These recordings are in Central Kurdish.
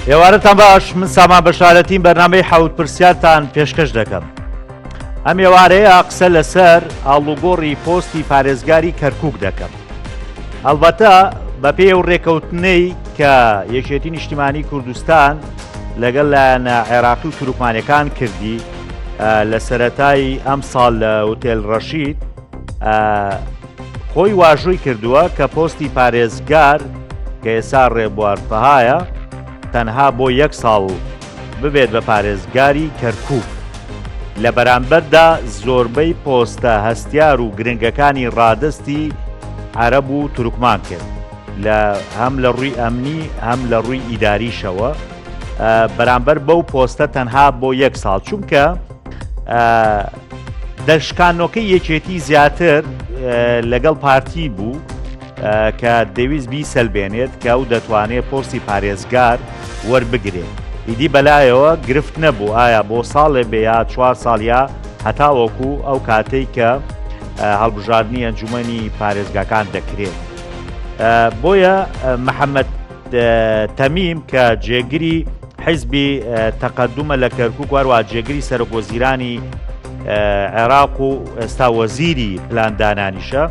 ئێوارەتان باش، من سامان بەشارەتیم بەرنامەی حەوت پرسیارتان پێشکەش دەکەم. ئەم ئێوارەیە قسە لەسەر ئاڵوگۆڕی پۆستی پارێزگاری کەرکووک دەکەم. ئەلبەتە بە پێی ئەو ڕێکەوتنەی کە یەکێتی نیشتیمانی کوردستان لەگەڵ لایەنە عێراقی و تورکمانیەکان کردی لە سەرەتای ئەم ساڵ لە ئوتێل ڕەشید، خۆی واژۆی کردووە کە پۆستی پارێزگار کە ئێستا ڕێبوارپەهایە تەنها بۆ 1 ساڵ ببێت بە پارێزگاری کەرکووک. لە بەرامبەردا زۆربەی پۆستە هەستیار و گرنگەکانی ڕادستی عەرەب و تورکمان کرد، هەم لە ڕووی ئەمنی هەم لە ڕووی ئیداریشەوە، بەرامبەر بەو پۆستە تەنها بۆ 1 ساڵ، چونکە دەشکانۆکەی یەکێتی زیاتر لەگەڵ پارتی بوو کە دەویست بیسەلبێنێت کە ئەو دەتوانێت پۆستی پارێزگار وەربگرێت. ئیدی بەلایەوە گرفت نەبوو ئایا بۆ ساڵێ بێ یا 4 ساڵ یا هەتاوەکو ئەو کاتەی کە هەڵبژاردننی ئەنجومەنی پارێزگاکان دەکرێت. بۆیە محەممەد تەمیم کە جێگیری حیزبی تەقەدومە لە کەرکووک وەروە جێگیری سەرۆکوەزیرانی عێراق و ئێستا وەزیری پلاندانانیشە،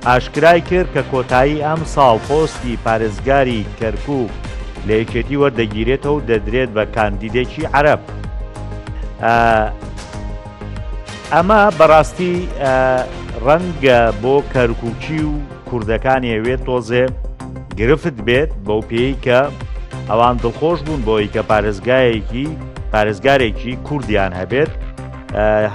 ئاشکرای کرد کە کۆتایی ئەم ساڵ پۆستی پارێزگاری کەرکووک لە یەکێتی وەردەگیرێتەوە و دەدرێت بە کاندیدێکی عەرەب. ئەمە بەڕاستی ڕەنگە بۆ کەرکووکی و کوردەکانی ئەوێت تۆزێ گرفت بێت بەو پێی کە ئەوان دڵخۆش بوون بۆی کە پارێزگارێکی کوردیان هەبێت،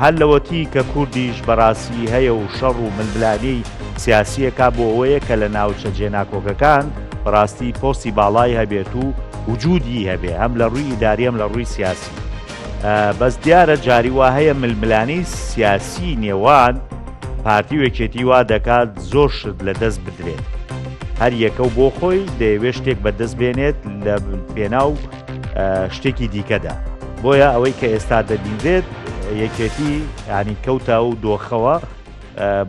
هەر لەوەتی کە کوردیش بەڕاستی هەیە و شەڕ و ململانی سیاسیەکە بۆ ئەوەیە کە لە ناوچە جێناکۆکەکان بەڕاستی پۆستی باڵای هەبێت و وجودی هەبێ، هەم لە ڕووی ئیداری هەم لە ڕووی سیاسی. بەس دیارە جاری وا هەیە ململانی سیاسی نێوان پارتی و یەکێتی وا دەکات زۆر شت لە دەست بدرێت، هەر یەکە و بۆ خۆی دەیەوێت شتێک بەدەست بێنێت لە پێناو شتێکی دیکەدا. بۆیە ئەوەی کە ئێستا دەبینرێت یەکێتی ینی کەوتە و دۆخەوە،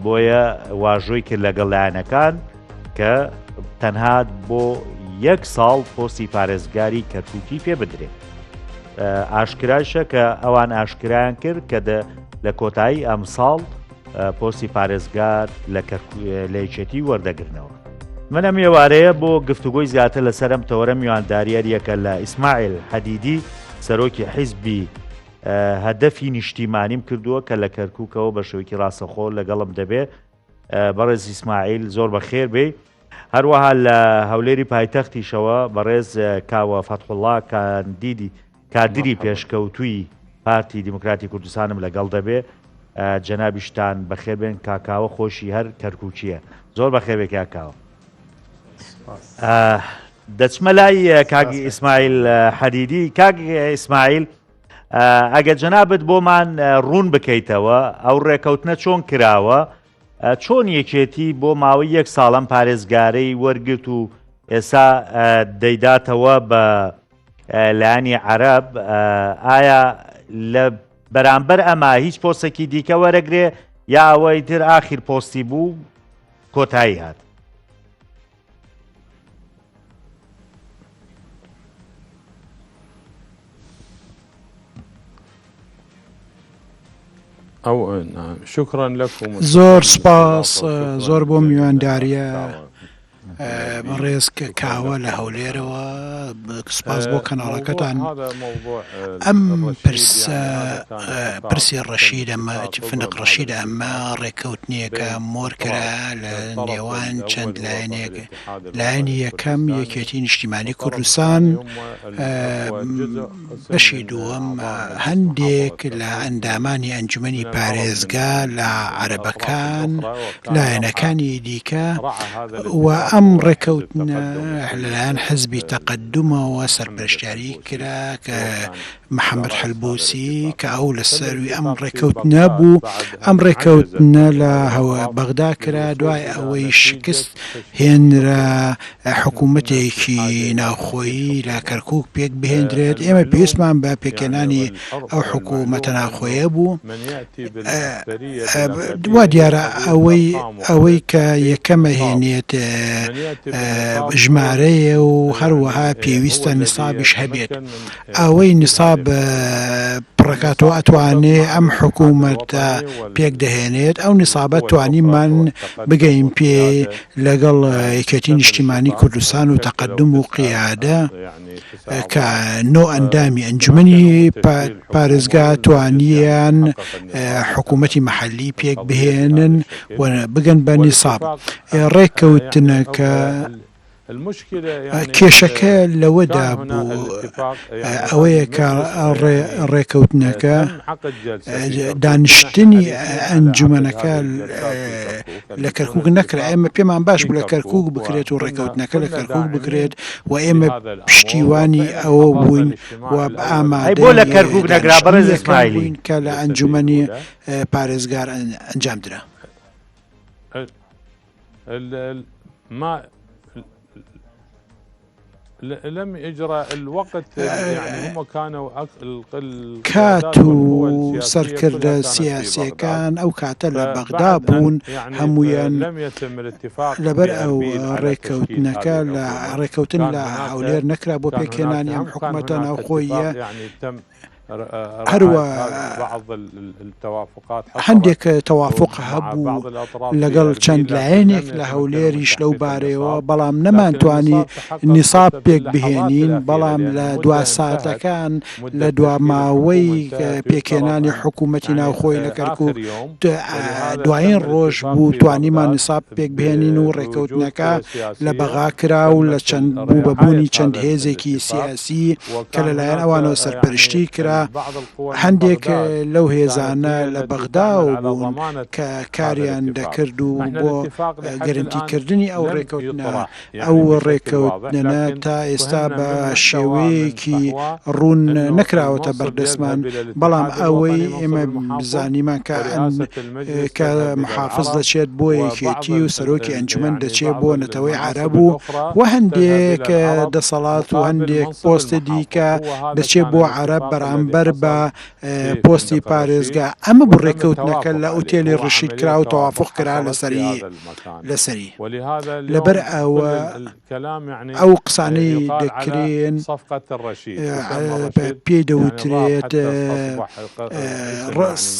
بۆیە واژۆی کرد لەگەڵ لایەنەکان کە تەنها بۆ 1 ساڵ پۆستی پارێزگاری کەرکووکی پێ بدرێت. ئاشکرایشە کە ئەوان ئاشکرایان کرد کە لە کۆتایی ئەم ساڵ پۆستی پارێزگار لە یەکێتی وەردەگرنەوە. من ئەم ێوارەیە بۆ گفتوگۆی زیاتر لەسەر ئەم تەوەرە میوانداریەریەکە لە ئیسماعیل حەدیدی سەرۆکی حیزبی هەدەفی نیشتیمانیم کردووە کە لە کەرکووکەوە بە شێوەیەکی ڕاستەخۆ لەگەڵم دەبێت. بەڕێز ئیسماعیل زۆر بەخێر بێ. هەروەها لە هەولێری پایتەختیشەوە بەڕێز کاوە فەتحوڵڵا کاردیری پێشکەوتووی پارتی دیموکراتی کوردستانم لەگەڵ دەبێ. جەنابیشتان بەخێر بێن، کاکاوە خۆشی هەر کەرکووکیە. زۆر بەخێر بێ کاکاوە. دەچمە لای کاگی ئیسماعیل حەدیدی. کاگی ئیسماعیل، ئەگە جەنابەت بۆمان ڕوون بکەیتەوە ئەو ڕێکەوتنە چۆن کراوە، چۆن یەکێتی بۆ ماوەی 1 ساڵم پارێزگارەی وەرگرت و ئێستا دەیداتەوە بە لایەنی عەرەب، ئایا لە بەرامبەر ئەمە هیچ پۆستێکی دیکە وەرەگرێ یا ئەوەی تر ئاخیر پۆستی بوو کۆتایی هات؟ شكرا لكم. زۆر سپاس، زۆر بۆ میوانداریە بەڕێز کاوە لە هەولێرەوە، سپاس بۆ کەناڵەکەتان. ئەم پرسی ڕەشید ئەمە فنق ڕەشید ئەمە ڕێکەوتنیەکە مۆرکرا لە نێوان چەند لایەنێک، لایەنی یەکەم یەکێتی نیشتیمانی کوردستان، بەشی دووەم هەندێک لە ئەندامانی ئەنجومەنی پارێزگا لە عەرەبەکان، لایەنەکانی دیکە، و ئەم ڕێکەوتنە لەلایەن حزبی تەقەدومەوە سەرپەرشتیاری کرا کە محەممەد حەلبوسی کە ئەو لە سەروی ئەم ڕێکەوتنە بوو. ئەم ڕێکەوتنە لە بەغدا کرا دوای ئەوەی شکست هێنرا حکوومەتێکی ناوخۆیی لە کەرکووک پێک بهێنرێت. ئێمە پێویستمان بە پێکێنانی ئەو حکوومەتە ناوخۆیە بوو. وا دیارە ئەوەی کە یەکەمە هێنێت ژمارەیە و هەروەها پێویستە نیسابیش هەبێت. ئەوەی نیساب پڕەکاتەوە ئەتوانێت ئەم حکوومەتە پێک دەهێنێت. ئەو نیسابە توانیمان بگەین پێ لەگەڵ یەکێتی نیشتیمانی کوردستان و تەقەدم و قیادە کە نۆ ئەندامی ئەنجومەنی پارێزگا توانیان حکوومەتی مەحەلی پێک بهێنن و بگەن بە نیساب. ڕێککەوتنەکە کێشەکە لەوەدا بوو ئەوەیە کە ڕێکەوتنەکە دانیشتنی ئەنجومەنەکە لە کەرکووک نەکرا. ئێمە پێمان باش بوو لە کەرکووک بکرێت و ڕێکەوتنەکە لە کەرکووک بکرێت و ئێمە پشتیوانی ئەوە بووین و بۆ لە کەرکووک نەگرا بەڕێز ئیسماعیلی کە لە ئەنجومەنی پارێزگار ئەنجام درا. لم يجرى الوقت يعني هم كانوا کات و سەرکردە سیاسیەکان ئەو کاتە لە بەغدا بوون هەمویان لەبەر ئەو ڕێکەوتنەکە لە ڕێکەوتن لە هەولێر نەکرا بۆ پێکهێنانی ئەم حکوومەتە ناوخۆییە. هەروە هەندێک تەوافق هەبوو لەگەڵ چەند لایەنێک لە هەولێریش لەو بارەیەوە، بەڵام نەمانتوانی نیساب پێک بهێنین. بەڵام لە دوا ساتەکان لە دوا ماوەی پێکهێنانی حکوومەتی ناوخۆی لە کەرکووک دوایین ڕۆژ بوو توانیمان نیساب پێک بهێنین و ڕێکەوتنەکە لە بەغا کرا و لە چەند بوو بەبوونی چەند هێزێکی سیاسی کە لەلایەن ئەوانەوە سەرپەرشتی کرا. هەندێک لەو هێزانە لە بەغدا و بوون کە کاریان دەکرد و بۆ گەرنتیکردنی ئەو ڕێکەوتنە. ئەو ڕێکەوتنە تا ئێستا بە شێوەیەکی ڕوون نەکراوەتە بەردەستمان، بەڵام ئەوەی ئێمە بزانیمان کە محافظ دەچێت بۆ یەکێتی و سەرۆکی ئەنجومەن دەچێت بۆ نەتەوەی عەرەب و هەندێک دەسەڵات و هەندێک پۆستە دیکە دەچێت بۆ عەرەب بەرامبەر بە پۆستی پارێزگا. ئەمە بوو ڕێکەوتنەکە لە ئوتێلی ڕشید کرا و تەوافق کرا لەسەری. لەبەر ئەو قسانەی دەکرێن پێی دەوترێت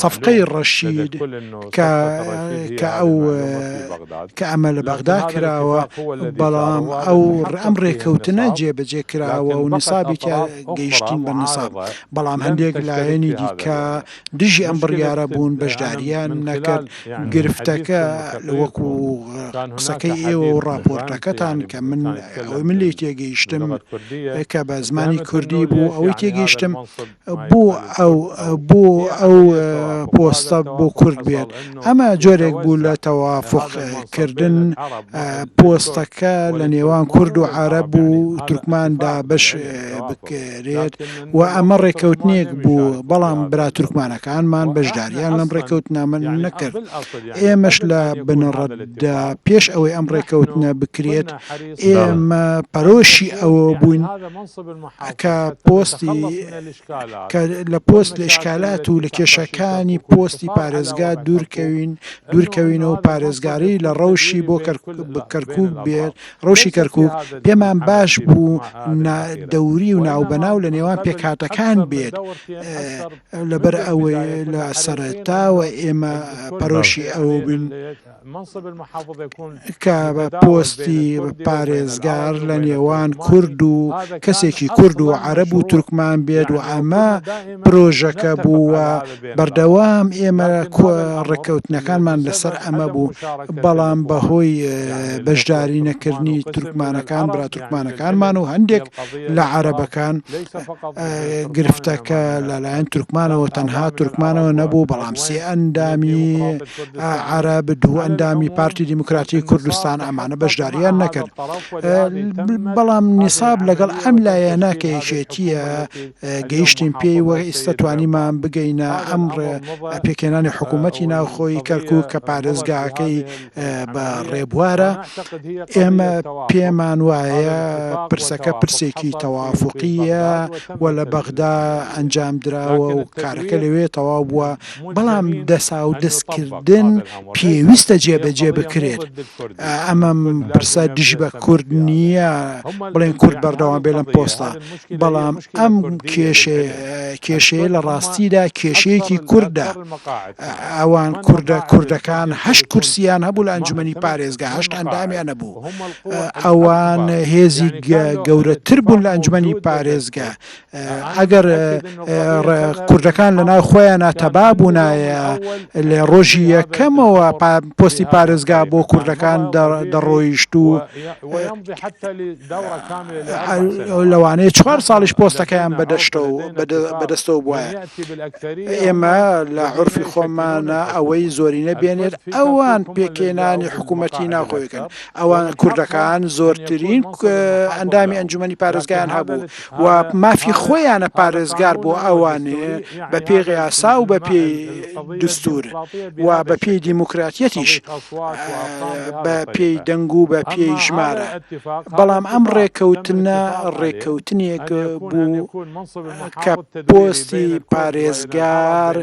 سەفقەی ڕەشید کە ئەمە لە بەغدا کراوە، بەڵام ئەم ڕێکەوتنە جێبەجێ کراوە و نیسابی گەیشتین بە نیساب. بەڵام هەندێک لایەنی دیکە دژی ئەم بڕیارە بوون، بەشداریان نەکرد. گرفتەکە وەکو قسەکەی ئێوە و راپۆرتەکەتان کە من لێ تێگەیشتم کە بە زمانی کوردی بوو، ئەوەی تێگەیشتم بۆ ئەو پۆستە بۆ کورد بێت. ئەمە جۆرێک بوو لە تەوافقکردن پۆستەکە لە نێوان کورد و عەرەب و تورکماندا بەش بکرێت و ئەمە ڕێکەوتنێک بوو، بەڵام برا تورکمانەکانمان بەشداریان لەم ڕێکەوتنامە نەکرد. ئێمەش لە بنەڕەتدا پێش ئەوەی ئەم ڕێکەوتنە بکرێت ئێمە پەرۆشی ئەوە بووین کە لە پۆست لە ئیشکالات و لە کێشەکانی پۆستی پارێزگا دوورکەوینەوە پارێزگاری لە ڕەوشی بۆ کەرکووک بێت. ڕەوشی کەرکووک پێمان باش بوو دەوری و ناوبەناو لە نێوان پێکهاتەکان بێت. لەبەر ئەوەی لە سەرەتاوە ئێمە پەرۆشی ئەوە بن کە بە پۆستی پارێزگار لە نێوان کورد و کەسێکی کورد و عەرەب و تورکمان بێت و ئەمە پرۆژەکە بووە بەردەوام. ئێمە ڕێکەوتنەکانمان لەسەر ئەمە بوو، بەڵام بەهۆی بەشداری نەکردنی تورکمانەکان برا تورکمانەکانمان و هەندێک لە عەرەبەکان گرفتەکە کە لەلایەن تورکمانەوە تەنها تورکمانەوە نەبوو، بەڵام سێ ئەندامی عەرەب، دوو ئەندامی پارتی دیموکراتی کوردستان ئەمانە بەشداریان نەکرد. بەڵام نیساب لەگەڵ ئەم لایەنە کە یەکێتیە گەیشتین پێی وە ئێستا توانیمان بگەینە ئەم پێکێنانی حکوومەتی ناوخۆی کەرکووک کە پارێزگاکەی بە ڕێبوارە. ئێمە پێمان وایە پرسەکە پرسێکی تەوافوقیە و لە بەغدا ئەنجام دراوە و کارەکە لەوێ تەواو بووە، بەڵام دەسا و دەستکردن پێویستە جێبەجێ بکرێت. ئەمەم پرسە دژ بە کورد نییە بڵێن کورد بەردەوام بێ لەم پۆستە، بەڵام ئەم کێشەیە لە ڕاستیدا کێشەیەکی کووردە. ئەوان کوردەکان 8 کورسیان هەبوو لە ئەنجومەنی پارێزگا، 8 ئەندامیان هەبوو. ئەوان هێزی گەورەتر بوون لە ئەنجومەنی پارێزگا. ئەگەر کوردەکان لە ناو خۆیان تەبا بوونایە لە ڕۆژی یەکەمەوە پۆستی پارێزگا بۆ کوردەکان دەڕۆیشت و لەوانەیە 4 ساڵیش پۆستەکەیان بەدەستەوە بووە. ئێمە لە عورفی خۆمانە ئەوەی زۆرینە بێنێت ئەوان پێکێنانی حکوومەتی ناخۆیەکەن. ئەوان کوردەکان زۆرترین ئەندامی ئەنجومەنی پارێزگایان هەبوو و مافی خۆیانە پارێزگار بۆ ئەوانێ بە پێی یاسا و بە پێی دستور و بە پێی دیموکراتیەتیش، بە پێی دەنگ و بە پێی ژمارە. بەڵام ئەم ڕێکەوتنە ڕێکەوتنێک بوو کە پۆستی پارێزگار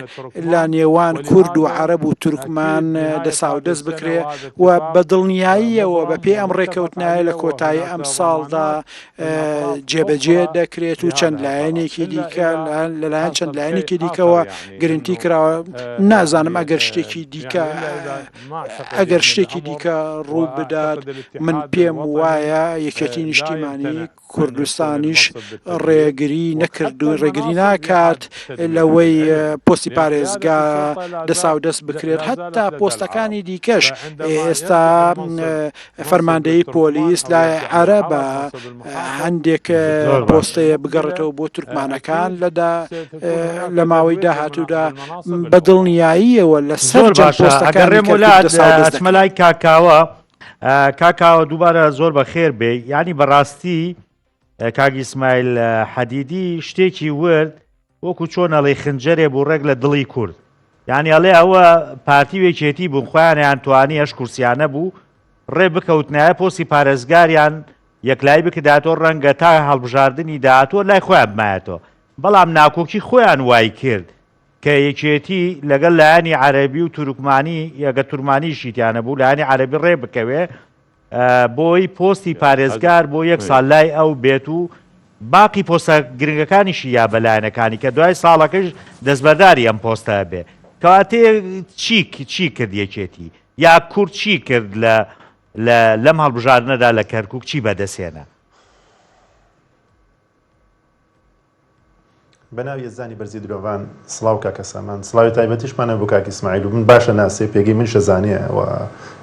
لە نێوان کورد و عەرەب و تورکمان دەسا و دەست بکرێ و بە دڵنیاییەوە بە پێی ئەم ڕێکەوتنایە لە کۆتایی ئەم ساڵدا جێبەجێ دەکرێت و چەند لایەنێکی دیکە لەلایەن چەند لایەنێکی دیکەوە گرنتی کراوە. نازانم ئەگەر شتێکی دیکە ڕوو بدات، من پێم وایە یەکێتی نیشتیمانی کوردستانیش ڕێگری نەکرد و ڕێگری ناکات لەوەی پۆستی پارێزگا دەسا و دەست بکرێت. هەتا پۆستەکانی دیکەش ئێستا فەرماندەی پۆلیس لای عەرەبە هەندێک پۆستەیە بگەڕێتەوە بۆ تورکمانەکان لە ماوەی داهاتوودا بە دڵنیاییەوە لەسەر پۆستەکانی ئەسمەلای کاکاوە دووبارە زۆر بە خێر بێ. یعنی بەڕاستی کاگی ئیسماعیل حەدیدی شتێکی ورد وەکو چۆن ئەڵێ خنجەرێ بوو ڕێک لە دڵی کورد. یعنی ئەڵێ ئەوە پارتی وێکێتی بوون، خۆیانیان توانی 8 کورسیانە بوو ڕێ بکەوتنایە پۆستی پارێزگاریان یەکلای بکداتۆ ڕەنگە تا هەڵبژاردننی داهاتۆ لای خۆیان بمایەتەوە، بەڵام ناکۆکی خۆیان وای کرد کە یەکێتی لەگەڵ لایانی عەرەبی و تورکمانی یەگە تورمانیشیتیانە بوو لایانی عەرەبی ڕێ بکەوێ بۆی پۆستی پارێزگار بۆ 1 ساڵ لای ئەو بێت و باقی پۆستە گرنگەکانیشی یا بەلایەنەکانی کە دوای ساڵەکەش دەستبەرداری ئەم پۆستە بێ. کەواتێ چی کرد یەکێتی یا کورد چی کرد لەم هەڵبژاردنەدا لە کەرکووک چی بەدەسێنە؟ بەناو یەزدانی بەرزی درۆڤان سڵاو کاکە سامان، سڵاوی تایبەتیشمانە بۆ کاکی ئیسماعیل و من باشە ناسێ پێگەی من شەزانێ و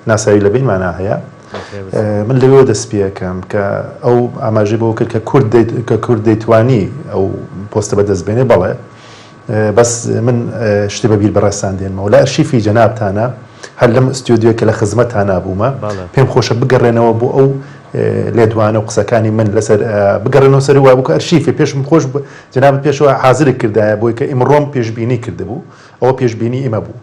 ناسایی لە بینمانە هەیە. من لەوێ دەست پێەکەم کە ئەو ئاماژەی بۆ کرد کە کورد دەیتوانی ئەو پۆستە بەدەستبێنێ، بەڵێ بەس من شتێ بەبیر بەڕێساندێنمەوە لە ئەرشیفی جەنابتانە هەر لەم ئستودیۆ کە لە خزمەتان نابوومە پێم خۆشە بگەڕێنەوە بۆ ئەو لێدوانە و قسەکانی من لەسەر بگەڕێنەوە سەر وای بوو کە ئەرشیفی پێشم خۆش جەنابەت پێشەوە حازرێک کردایە بۆی کە ئیمڕۆم پێشبینی کردبوو، ئەوە پێشبینی ئێمە بوو.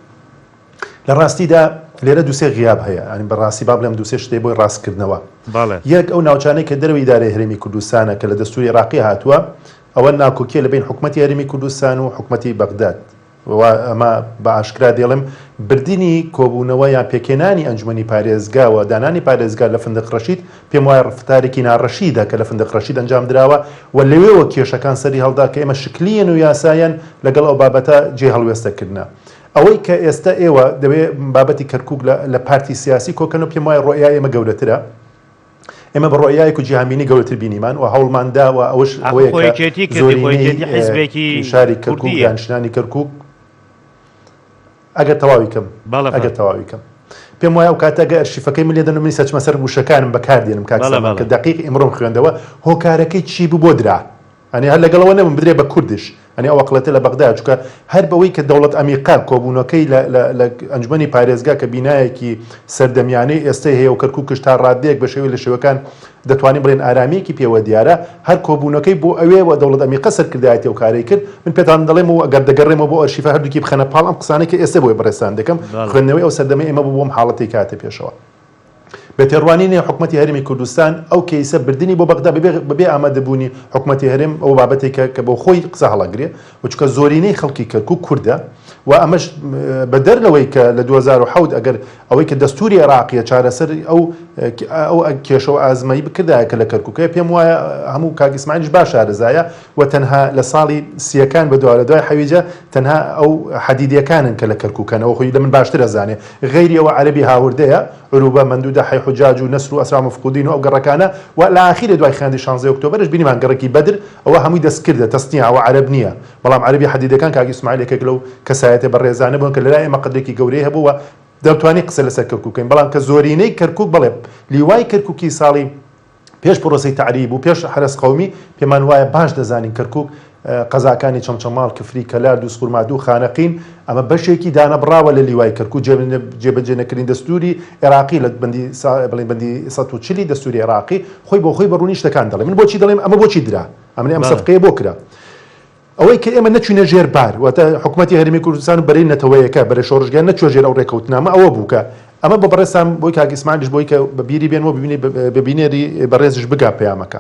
لە ڕاستیدا لێرە دووسێ غیاب هەیە، ئەنی بەڕاستی با بڵێم دووسێ شتێ بۆی ڕاستکردنەوەی. یەک ئەو ناوچانەی کە دەرەوەی ئیدارەی هەرێمی کوردستانە کە لە دەستوری عێراقی هاتووە، ئەوە ناکۆکیە لە بین حکومەتی هەرێمی کوردستان و حکومەتی بەغداد. ئەمە بە ئاشکرا دێڵم بردننی کۆبوونەوە یان پێکێنانی ئەنجومەنی پارێزگا و دانانی پارێزگا لە فندق ڕەشید پێم وایە ڕفتارێکی ناڕەشیدە کە لە فندق ڕەشید ئەنجام دراوە و لەوێەوە کێشەکان سەری هەڵدا کە ئێمە شکلیەن و یاسایەن لەگەڵ ئەو بابەتە جێ هەڵوێستەکردنە. ئەوەی کە ئێستا ئێوە دەوێت بابەتی کەرکووک لە پارتی سیاسی کۆکەن و پێم وایە ڕۆیای ئێمە گەورەترە. ئێمە بە ڕۆیایەک و جیهانبینی گەورەتر بینیمان و هەوڵمانداوە ئەوش ئەوەیە زۆرینەی شاری کەرکووک دانیشتنانی کەرکووک ئەگەر تەواوی کەم پێم وایە ئەو کاتەگە ئەرشیفەکەی من لێ دەنوومی سەرچمە سەر وشەکانم بەکاردێنم کاکە دقیق ئیمڕۆم خوێندەوە هۆکارەکەی چی بوو بۆ درا، ئەنی هەر لەگەڵەوە نەبووم بدرێ بە کوردش ئەنی ئەو وەقڵەتە لە بەغدا چکە هەر بەوەی کە دەوڵەت ئەمیریکا کۆبوونەکەی لە ئەنجومەنی پارێزگا کە بینایەکی سەردەمیانەی ئێستای هەیە و کەرکووکش تا ڕادەیەک بە شێوەی لە شێوەکان دەتوانین بڵێن ئارامەیەکی پێوە دیارە هەر کۆبوونەکەی بۆ ئەوێ و دەوڵەت ئەمیریکا سەرکردایەتی و کارەی کرد من پێتان دەڵێم و ئەگەر دەگەڕێمەوە بۆ ئەرشیفە هەردووکی بخەنە پاڵ ئەم قسانەی کە ئێستا بۆی بەڕێستان دەکەم خوێندنەوەی ئەو سەردەمەی ئێمە بۆم حاڵەتی کاتە پێشەوە بە تێڕوانینی حکوومەتی هەرێمی کوردستان ئەو کەیسە بردننی بۆ بەغدا بەبێ ئامادەبوونی حکوومەتی هەرێم ئەو بابەتێکە کە بۆ خۆی قسە هەڵەگرێ و چکە زۆرینەی خەڵکی کەرکووک کووردە و ئەمەش بە دەرلەوەی کە لە 2010 ئەگەر ئەوەی کە دەستوری عێراقیە چارەسەر ئەو کێشە و ئازمایی بکردایە کە لە کەرکووکە پێم وایە هەموو کاک ئیسماعیلیش باش شارەزایە و تەنها لە ساڵی سیەکان بە دوای حەویجە تەنها ئەو حەدیدیەکانن کە لە کەرکووکەنەوە خۆی لە من باشتر ئەزانێ غەیری ئەوە عەرەبی هاوردەیە عروبە مەندوودە حی حجاج و نەسر و ئەسرا مفقودین و ئەو گەڕەکانە و لە ئاخیری دوای خاندی 16 ئۆکتۆبەرش بینیمان گەڕێکی بەدر ئەوە هەمووی دەستکردە تەستنیە ئەوە عەرەب نییە بەڵام عەرەبی حەدیدەکان کاک ئیسماعیل یەکێک لەو کەسایەتە بەڕێزانە بوون کە لەلای ئێمە قەدرێکی گەورەی هەبووە دەتوانێت قسە لەسەر کەرکووکەین بەڵام کە زۆرینەی کەرکووک بڵێ لیوای کەرکووکی ساڵی پێش پرۆسەی تعریب و پێش حرس قەومی پێمان وایە باش دەزانین کەرکووک قەزاکانی چەمچەماڵ کفری کەلار دووس خورمادوو خانەقین ئەمە بەشێکی دانەبراوە لە لیوای کەرکووک جێبەجێ نەکردین دەستوری عێراقی لە بەندی 140 دەستوری عێراقی خۆی بۆ خۆی بەڕوونی شتەکان دەڵێ من بۆچی دەڵێم ئەمە بۆچی درا ئەمە ئەم سەفقەیە بۆ کرا ئەوەی کە ئێمە نەچوینە ژێر بار واتە حکوومەتی هەرێمی کوردستان بەرەی نەتەوەیەکە بەرە شۆڕژگەیان نەچوە ژێر ئەو ڕێکەوتنامە ئەوە بووکە ئەمە بە بەڕێستان بۆی کاک ئیسماعیلیش بۆی کە بەبیری بێنەوە ببینێری بەڕێزش بگا پەیامەکە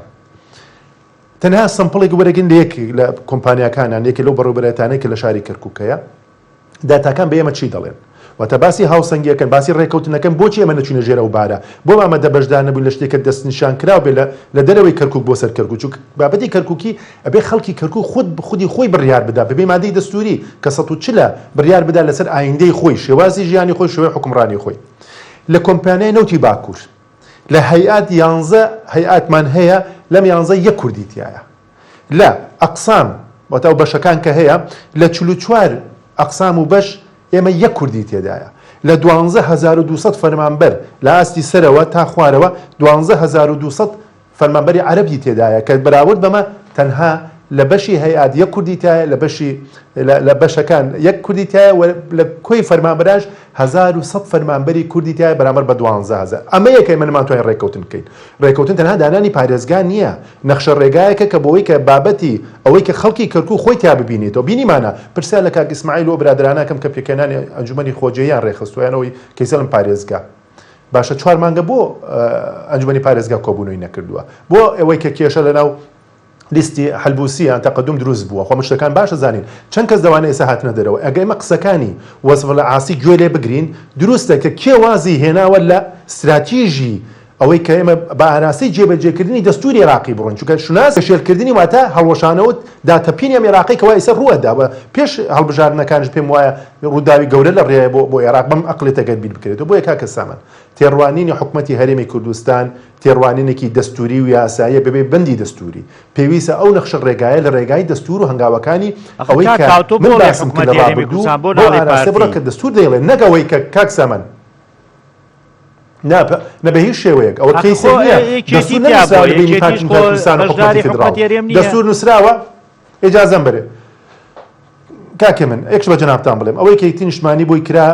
تەنها سمپڵێک وەرەگرن لە یەک لە کۆمپانیاکانان یەکێ لەو بەڕێوەبەرەتانەی کە لە شاری کەرکووکەیە داتاکان بە ئێمە چی دەڵێن واتە باسی هاوسەنگیەکەن باسی ڕێکەوتنەکەن بۆچی ئەمە نەچوونە ژێر ئەو بارە بۆ ئەمەدە بەشدار نەبوون لە شتێکە دەستنیشان کراو بێ لە دەرەوەی کەرکووک بۆ سەر کەرکووک بابەتی کەرکووکی ئەبێ خەڵکی کەرکووک خودی خۆی بڕیار بدا ببێ مادەی دەستوری کە 140 بڕیار بدا لەسەر ئایندەی خۆی شێوازی ژیانی خۆی شێوەی حکومڕانی خۆی لە کۆمپانیای نەوتی باکوور لە هەیئات 11 هەیئاتمان هەیە لەم 11 یەک کوردی تایە لە ئەقسام واتە ئەو بەشەکان کە هەیە لە 44 ئەقسام و بەش ئێمە یەک کوردی تێدایە لە 12200 فەرمانبەر لە ئاستی سەرەوە تا خوارەوە 12200 فەرمانبەری عەرەبی تێدایە کە بەراورد بەمە تەنها لە بەشی هەیئات یەک کوردی تایە لە بەشەکان یەک کوردی تایە لە کۆی فەرمانبەراش 1100 فەرمانبەری کوردی تایە بەرامبەر بە 12000 ئەمە یەکەی من ناتوانین ڕێکەوتن بکەین ڕێکەوتن تەنها دانانی پارێزگا نییە نەخشە ڕێگایەکە کە بۆەوەی کە بابەتی ئەوەی کە خەڵکی کەرکووک خۆی تا ببینێتەوە بینیمانە پرسیار لە کاک ئیسماعیل و برادرانەکەم کە پێکەنانی ئەنجومەنی خۆجێیان ڕێخستویانەوەی کەیسەڵم پارێزگا باشە 4 مانگە بۆ ئەنجومەنی پارێزگا کۆبوونەوەی نەکردووە بۆ ئەوەی کە کێشە لەناو لیستی حلبوسیان تەقدم دروست بووە خۆ شتەکان باشە زانین چەند کەس دەوانێت ئێستا هاتنە دەرەوە ئەگەر ئێمە قسەکانی وەزف لە ئاسی گوێ لێ بگرین دروستە کە کێ وازی هێناوە لە استراتیژی ئەوەی کە ئێمە بە ئاراسی جێبەجێکردنی دەستوری عێراقی بڕۆین چونکە شوناس شێرکردنی واتە هەڵوەشانەوە داتەپینی ئەم عێراقی کەوا ئێستا ڕووەدا بە پێش هەڵبژاردنەکانش پێم وایە ڕووداوی گەورە لە ڕێیە بۆ عێراق بەم ئەقلێتەگەر بیر بکرێتەوە بۆ یەکا کەسامن تێڕوانینی حکوومەتی هەرێمی کوردستان تێڕوانینێکی دەستوری و یاساییە بەبێ بەندی دەستوری پێویستە ئەو نەخشە ڕێگایە لە ڕێگای دەستور و هەنگاوەکانی ئەوەی کە من باسم کرد لە ڕابردوو بۆ ئاراستە بڕە کە دەستور دەیڵێ نەگەوەی کە کاک سەمەن نەبە هیچ شێوەیەک ئەوە کەیسێ نییە دەستور نەنووسراوە لە بینی پارتی کوردستان و حکوومەتی فێدراڵ دەستور نووسراوە ئیجازەم بەرێ کاکە من یەکش بە جەنابتان بڵێم ئەوەی کە یەکتی نیشتمانی بۆی کرا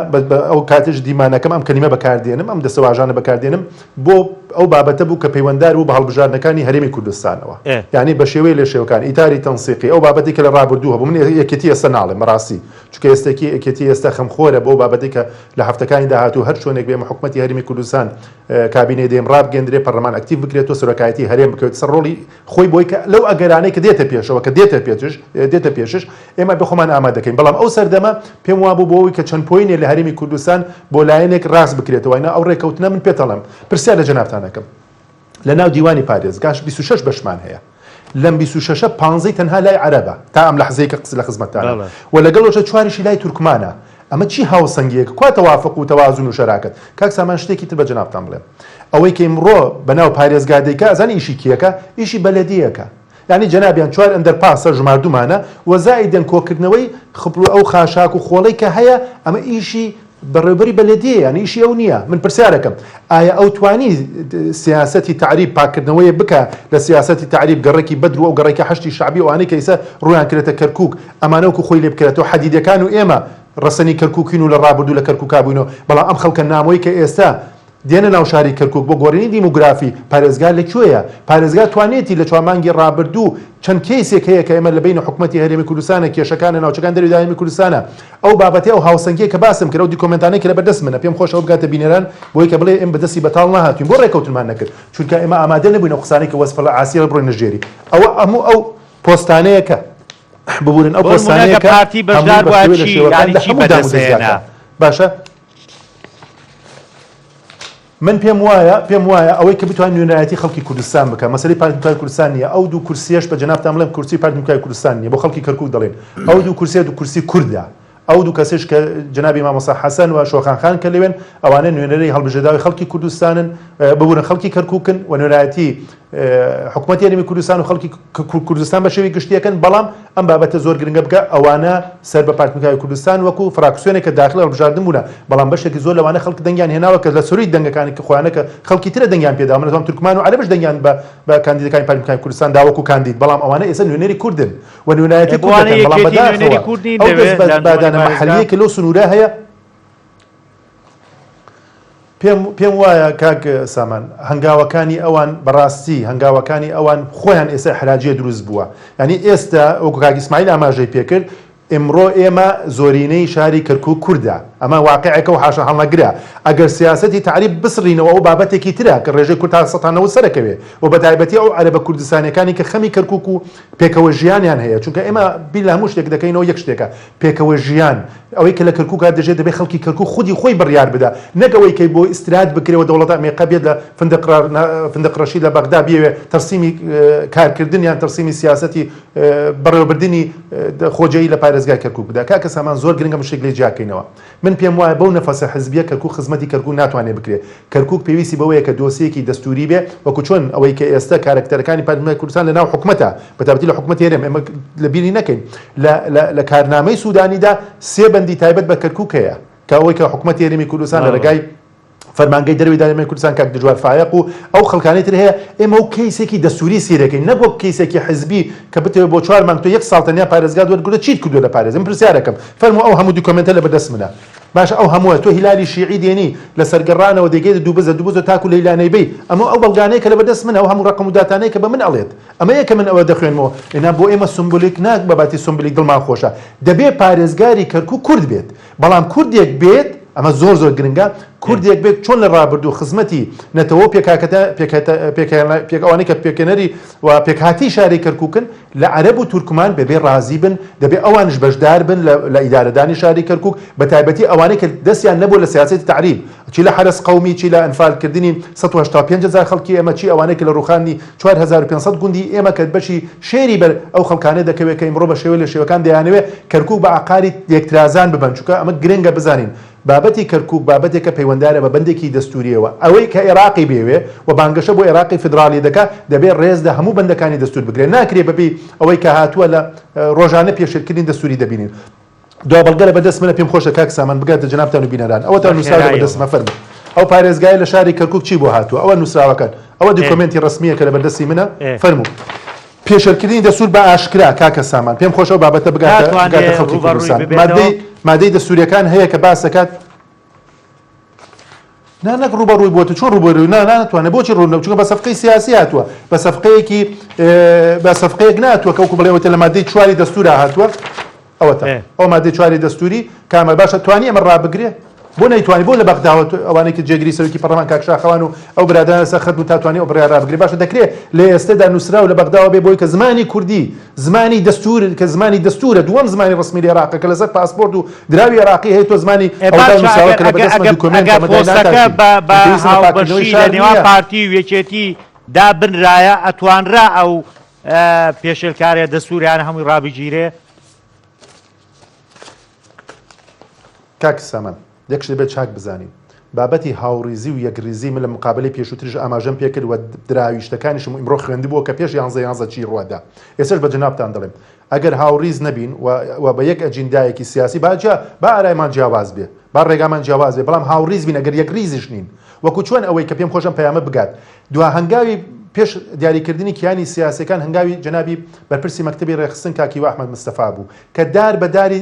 ئەو کاتش دیمانەکەم ئەم کەلیمە بەکاردێنم ئەم دەسەواژانە بەکاردێنم بۆ ئەو بابەتە بوو کە پەیوەنددار بوو بە هەڵبژاردنەکانی هەرێمی کوردستانەوە یعنی بە شێوەی لە شێوەکان ئیتاری تەنسیقی ئەو بابەتی کە لە ڕابردووە بوو من یەکێتی ئێستا ناڵێم ڕاستی چونکە ئێستاکی یەکێتی ئێستا خەمخۆرە بۆ بابەتی کە لە هەفتەکانی داهاتوو هەر چۆنێک بێمە حکوومەتی هەرێمی کوردستان کابینێ دێم ڕابگەندرێ پەرلەمان ئەکتیڤ بکرێتەوە سەرۆکایەتی هەرێم بکەوێت سەر ڕۆڵی خۆی بۆی کە لەو ئەگەرانەی کە دێتە پێشەوە کە دێتە پێشش ئێمە بخۆمان ئامادەکەین بەڵام ئەو سەردەمە پێم وابوو بۆەوەی کە چەند پۆینێ لە هەرێمی کوردستان بۆ لایەنێک ڕاست بکرێتەوە ئەو ڕێکەوتنە من پێتەڵم پرسیار لە جەنابتانەکەم لە ناو دیوانی پارێزگاش 26 بەشمان هەیە لەم 26 15 تەنها لای عەرەبە تا ئەم لەحزەیە کە قسە لە خزمەتتانە و لەگەڵەوەشە 4شی لای تورکمانە ئەمە چی هاوسەنگیەکە کوا تەوافق و تەوازن و شەراکەت کاک سامان شتێکی تر بە جەنابتان بڵێم ئەوەی کە ئیمڕۆ بەناو پارێزگا دەیکا ئەزانی ئیشی کیەکە ئیشی بەلەدیەکە یعنی جەنابیان 4 ئەندەرپاسە ژماردومانە و زائیدەن کۆکردنەوەی خبر ئەو خاشاک و خۆڵەی کە هەیە ئەمە ئیشی بەڕێوەبەری بەلێدیە یانی ئیشی ئەو نییە. من پرسیارەکەم ئایا ئەو توانی سیاسەتی تعریب پاکردنەوەی بکە لە سیاسەتی تعریب گەڕێکی بەدر و گەڕێکی هەشتی شعبی ئەوانەی کە ئێستا ڕویان کرێتە کەرکووک ئەمانەوەکو خۆی لێ بکرێتەوە حەدیدەکان و ئێمە ڕەسەنی کەرکووکین و لە ڕابردوو لە کەرکووکا بووینەوە بەڵام ئەم خەڵکە نامۆی کە ئێستا دێنە ناو شاری کەرکووک بۆ گۆڕینی دیموگرافی پارێزگا لەکوێیە؟ پارێزگا توانێتی لە 4 مانگی ڕابردوو چەند کەیسێک هەیە کە ئێمە لە بینە حکوومەتی هەرێمی کوردستانە کێشەکانە ناوچەکان دەروی داهێمی کوردستانە ئەو بابەتەی ئەو هاوسەنگی کە باسم کرد و دیکۆمنتانەی کە لە بەردەست منە پێم خۆش ئەو بگاتە بینەران بۆی کە بڵێ ئێمە بەدەستی بەتاڵ نەهاتوین بۆ ڕێکەوتنمان نەکرد چونکە ئێمە ئامادە نەبووین ئەو قسانەی کە وەسفە لە ئاسیە بڕۆین نەژێری ئەوە هەموو ئەو پۆستانەیە کە ببورن ئەو پۆستانەیە کە پارتی بەشدار بواچی یانی چی بەدەستهێنا باشە من پێم وایە ئەوەی کە بتوان نوێنەتی خەڵکی کوردستان بکە مەسەلەی پارتی کوردستان نیە ئەو دوو کورسیەش بە جەنابتان بڵێم کورسی پارتی کوردستان نیە بۆ خەڵکی کەرکووک دەڵێن ئەو دوو کورسیە دوو کورسی کوردە ئەو دوو کەسش کە جنابی مامۆستا حەسەن و شۆخان خان کە لەوێن ئەوانە نوێنەرەی هەڵبژێرداوی خەڵکی کوردستانن ببورن خەڵکی کەرکووکن و نوێنەتی حکوومەتی هەرێمی کوردستان و خەڵکی کوردستان بە شێوەی گشتیەکەن بەڵام ئەم بابەتە زۆر گرنگە بکە ئەوانە سەر بە پارتی کوردستان وەکو فراکسیۆنێک کە داخل هەڵبژاردن بوونە بەڵام بەشێکی زۆر لەوانە خەڵک دەنگیان هێناوە کە لە سەرووی دەنگەکانی کە خۆیانە کە خەڵکی ترە دەنگیان پێدا منەتوان تورکمان و عەرەبش دەنگیان بە کاندیدەکانی پارتی کوردستان داوەکو کاندید بەڵام ئەوانە ئێستا نوێنەری کوردن و نوێنایەتی کوردن بەڵام بەداخەوە ئەو بادانە مەحەلیە کە لەو سنوورە هەیە پێم وایە کاک سامان هەنگاوەکانی ئەوان بەڕاستی هەنگاوەکانی ئەوان خۆیان ئێستا حراجیە دروست بووە ینی ئێستا وەکو کاک ئیسماعیل ئاماژەی پێکرد ئمڕۆ ئێمە زۆرینەی شاری کەرکووک کووردە ئەمە واقعەکە و حاشا هەڵنەگرە ئەگەر سیاسەتی تعریب بسڕینەوە ئەو بابەتێکی ترە کە ڕێژەی کورد سەتانەوە سەرەکەوێ و بەتایبەتی ئەو عەرەبە کوردستانیەکانی کە خەمی کەرکووک و پێکەوە ژیانیان هەیە چونکە ئێمە بیر لە هەموو شتێک دەکەینەوە یەک شتێکە پێکەوە ژیان ئەوەی کە لە کەرکووک دەژێت دەبێت خەڵکی کەرکووک خودی خۆی بڕیار بدە نەکەوەی کەی بۆ ئیسترات بکرێەوە دەوڵەت ئەمریکا بێت لە فندقڕەشی لە بەغدا بێوێ تەرسیمی کارکردن یان تەرسیمی سیاسەتی بەڕێوەبردننی خۆجەیی لە پارێزگای کەرکووک بدا کاکە سامان زۆر گرنگە مشتێک لێ جیاکەینەوە من پێم وایە بەو نەفەسە حزبیە کەرکووک خزمەتی کەرکووک ناتوانێت بکرێت کەرکووک پێویستی بەوەیە کە دۆسیەکی دەستوری بێ وەکو چۆن ئەوەی کە ئێستا کارکتەرەکانی پارتی کوردستان لە ناو حکوومەتە بەتابەتی لە حکوومەتی هەرێم ئێمە لە بیری نەکەین لە کارنامەی سوودانیدا سێ بەندی تایبەت بە کەرکووک هەیە کە ئەوەی کە حکوومەتی هەرێمی کوردستان لە ڕێگای فەرمانگەی دەروی دارێمی کوردستان کاک دژوار فایق و ئەو خەڵکانەی تر هەیە ئێمە ئەو کەیسێکی دەستوری سیرەکەین نەک وەک کەیسێکی حزبی کە بتەوێت بۆ 4 مانگ تۆ 1 ساڵ تەنیا پارێزگا وەرگرتە چیت کردووە لە پارێز من پرسیارەکەم فەرموو ئەو هەموو دوکۆمنتە لە بەدەست منە باش ئەو هەمووە تۆ هیلالی شیعی دێنی لە سەرگەڕانەوە دەیگەیت دووبزە تاکو لە هیلانەی بی ئەمە ئەو بەڵگانەیە کە لە بەدەست منە ئەو هەموو ڕقم و داتانەیە کە بە من ئەڵێت ئەمە یەکە من ئەوە دەخوێنمەوە ئێنا بۆ ئێمە سمبولیک ناک بەباتی سمبولیک دڵمان خۆشە دەبێت پارێزگاری کەرکووک کورد بێت بەڵام کوردێک بێت ئەمە زۆر گرنگە کوردێک بێت چۆن لە ڕابردوو خزمەتی نەتەوە پێکەوانەی کە پێکەنەری و پێکهاتی شاری کەرکووکن لە عەرەب و تورکمان بەبێ ڕازی بن دەبێت ئەوانش بەشدار بن لە ئیدارەدانی شاری کەرکووک بە تایبەتی ئەوانەی کە دەستیان نەبوو لە سیاسەتی تعریب چی لە حرس قومی چی لە ئەنفالکردنی 185,000 خەڵکی ئێمە چی ئەوانەی کە لە ڕوخانی 4500 گوندی ئێمە کە بەشی شێری بەر ئەو خەڵکانە دەکەوێت کە ئیمڕۆ بە شێوە لە شێوەکان دەیانەوێت کەرکووک بە عقاری یەکترازان ببن چونکە ئەمە گرنگە بزانین بابەتی کەرکووک بابەتێکە پەیوەنددارە بە بەندێکی دەستوریەوە ئەوەی کە عێراقی بێوێ و بانگەشە بۆ عێراقی فدرالی دەکات دەبێت ڕێزدە هەموو بەندەکانی دەستور بگرێت ناکرێت بەبێ ئەوەی کە هاتووە لە ڕۆژانە پێشێرکردنی دەستوری دەبینین دو بەڵگەرە بەدەست منە پێم خۆشە کاک سامان بگاتە جەنابتان و بینەران ئەوە تا نووسراوە بەدەستمە فەرموو ئەو پارێزگای لە شاری کەرکووک چی بۆ هاتووە ئەوە نووسراوەکان ئەوە دوکۆمنتی ڕسمیە کە لە بەردەستی منە فەرموو پێشێرکردنی دەستور بە ئاشکرا کاکە سامان پێم خۆشەوە بابەتە بگاتە خەڵکی کوردستان مادەی دەستوریەکان هەیە کە باس دەکات نەک ڕوبەڕووی بۆتە چۆن ڕوبەڕووی ناتوانێت بۆچی ڕوو چونکە بە سەفقەی سیاسی هاتووە بە سەفقەیەکی بە سەفقەیەک ناتووە کەوکو بڵێوەتە لە مادەی 4 دەستورە هاتووە ئەوەتە ئەو مادەی 4 دەستوری کامە باشە توانی ئەمە ڕابگرێ بۆ نەیتوانی بۆ لە بەغداوە ئەوانەی کە جێگیری سەرۆکی پەرلەمان کاک شاخەوان و ئەو برادرانە سەر خەت و تاتوانی ئەو بڕیار ڕابگرێ باشە دەکرێت لە ئێستادا نووسراو لە بەغداوە بێ بۆی کە زمانی کوردی زمانی دەستور کە زمانی دەستورە دووەم زمانی ڕسمی لە عێراقە کە لەسەر پاسپۆرت و دراوی عێراقی هەیە تۆ زمانی ئەوەکە لە بەدەستمە دوکۆمنتە بە هاوبەشی لە نێوان پارتی و یەکێتی دابنرایە ئەتوانرا ئەو پێشێلکارێ دەستوریان هەمووی ڕابگیرێ کاک سامان یەکش دەبێت چاک بزانین بابەتی هاوڕیزی و یەکریزی من لە مقابلەی پێشووترش ئاماژەم پێکرد و دراویشتەکانیشم ئیمڕۆ خوێندبووە کە پێش 11 چی ڕوادا ئێسش بە جەنابتان دەڵێم ئەگەر هاوڕیز نەبین و بە یەک ئەجندایەکی سیاسی با ئارایمان جیاواز بێ با ڕێگامان جیاواز بێ بەڵام هاوڕیز بین ئەگەر یەک ریزیش نین وەکو چۆن ئەوەی کە پێم خۆشم پەیامە بگات دوا هەنگاوی پێش دیاریکردنی کیانی سیاسەکان هەنگاوی جەنابی بەرپرسی مەکتەبی ڕێخستن کاکی ئەحمەد مستەفا بوو کە دار بەداری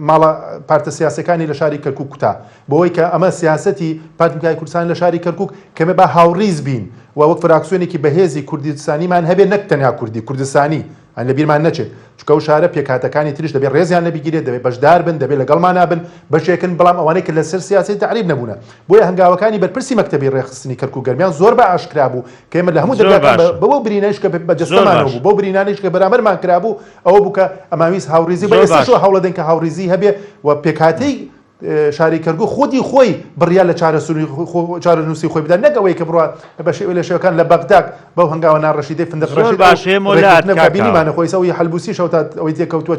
ماڵە پارتە سیاسەکانی لە شاری کەرکوک کوتا بۆەوەی کە ئەمە سیاسەتی پارتمکای کوردستان لە شاری کەرکوک کەمە با هاوڕیز بین و وەک فراکسیۆنێکی بەهێزی کوردستانیمان هەبێ نەک تەنیا کوردستانی ئەن لە بیرمان نەچێت چکە و شارە پێکاتەکانی تریش دەبێت ڕێزیان لەبیگیرێت دەبێت بەشدار بن دەبێت لەگەڵمان نابن بەشێکن بەڵام ئەوانەی کە لەسەر سیاسی تعریب نەبوونە بۆیە هەنگاوەکانی بەرپرسی مەکتەبی ڕێخستنی کەرکوک گەرمیان زۆر بە ئاشکرا بوو کە ئێمە لە هەموو دەرگاکان بەوە برینەش کە بەجەستەمانەوە بوو بۆ برینانیش کە بەرامبەرمان کرابوو ئەوە بوو کە ئەماویست هاوڕیزی بە ئێستاشەوە هەوڵەدەن کە هاوڕیزی هەبێ و پێکاتەی شاری کەرکوک خۆی بڕیا لە چارەنووسی خۆی بدات نەکەوەی کە بڕوا بە لە شێوەکان لە بەغداد بەو هەنگاوە ناڕەشیدەی فندق ڕەشیدبینیمانە خۆی سەوی هەلبوسی شەوتا ئەوەی تێکەوتووە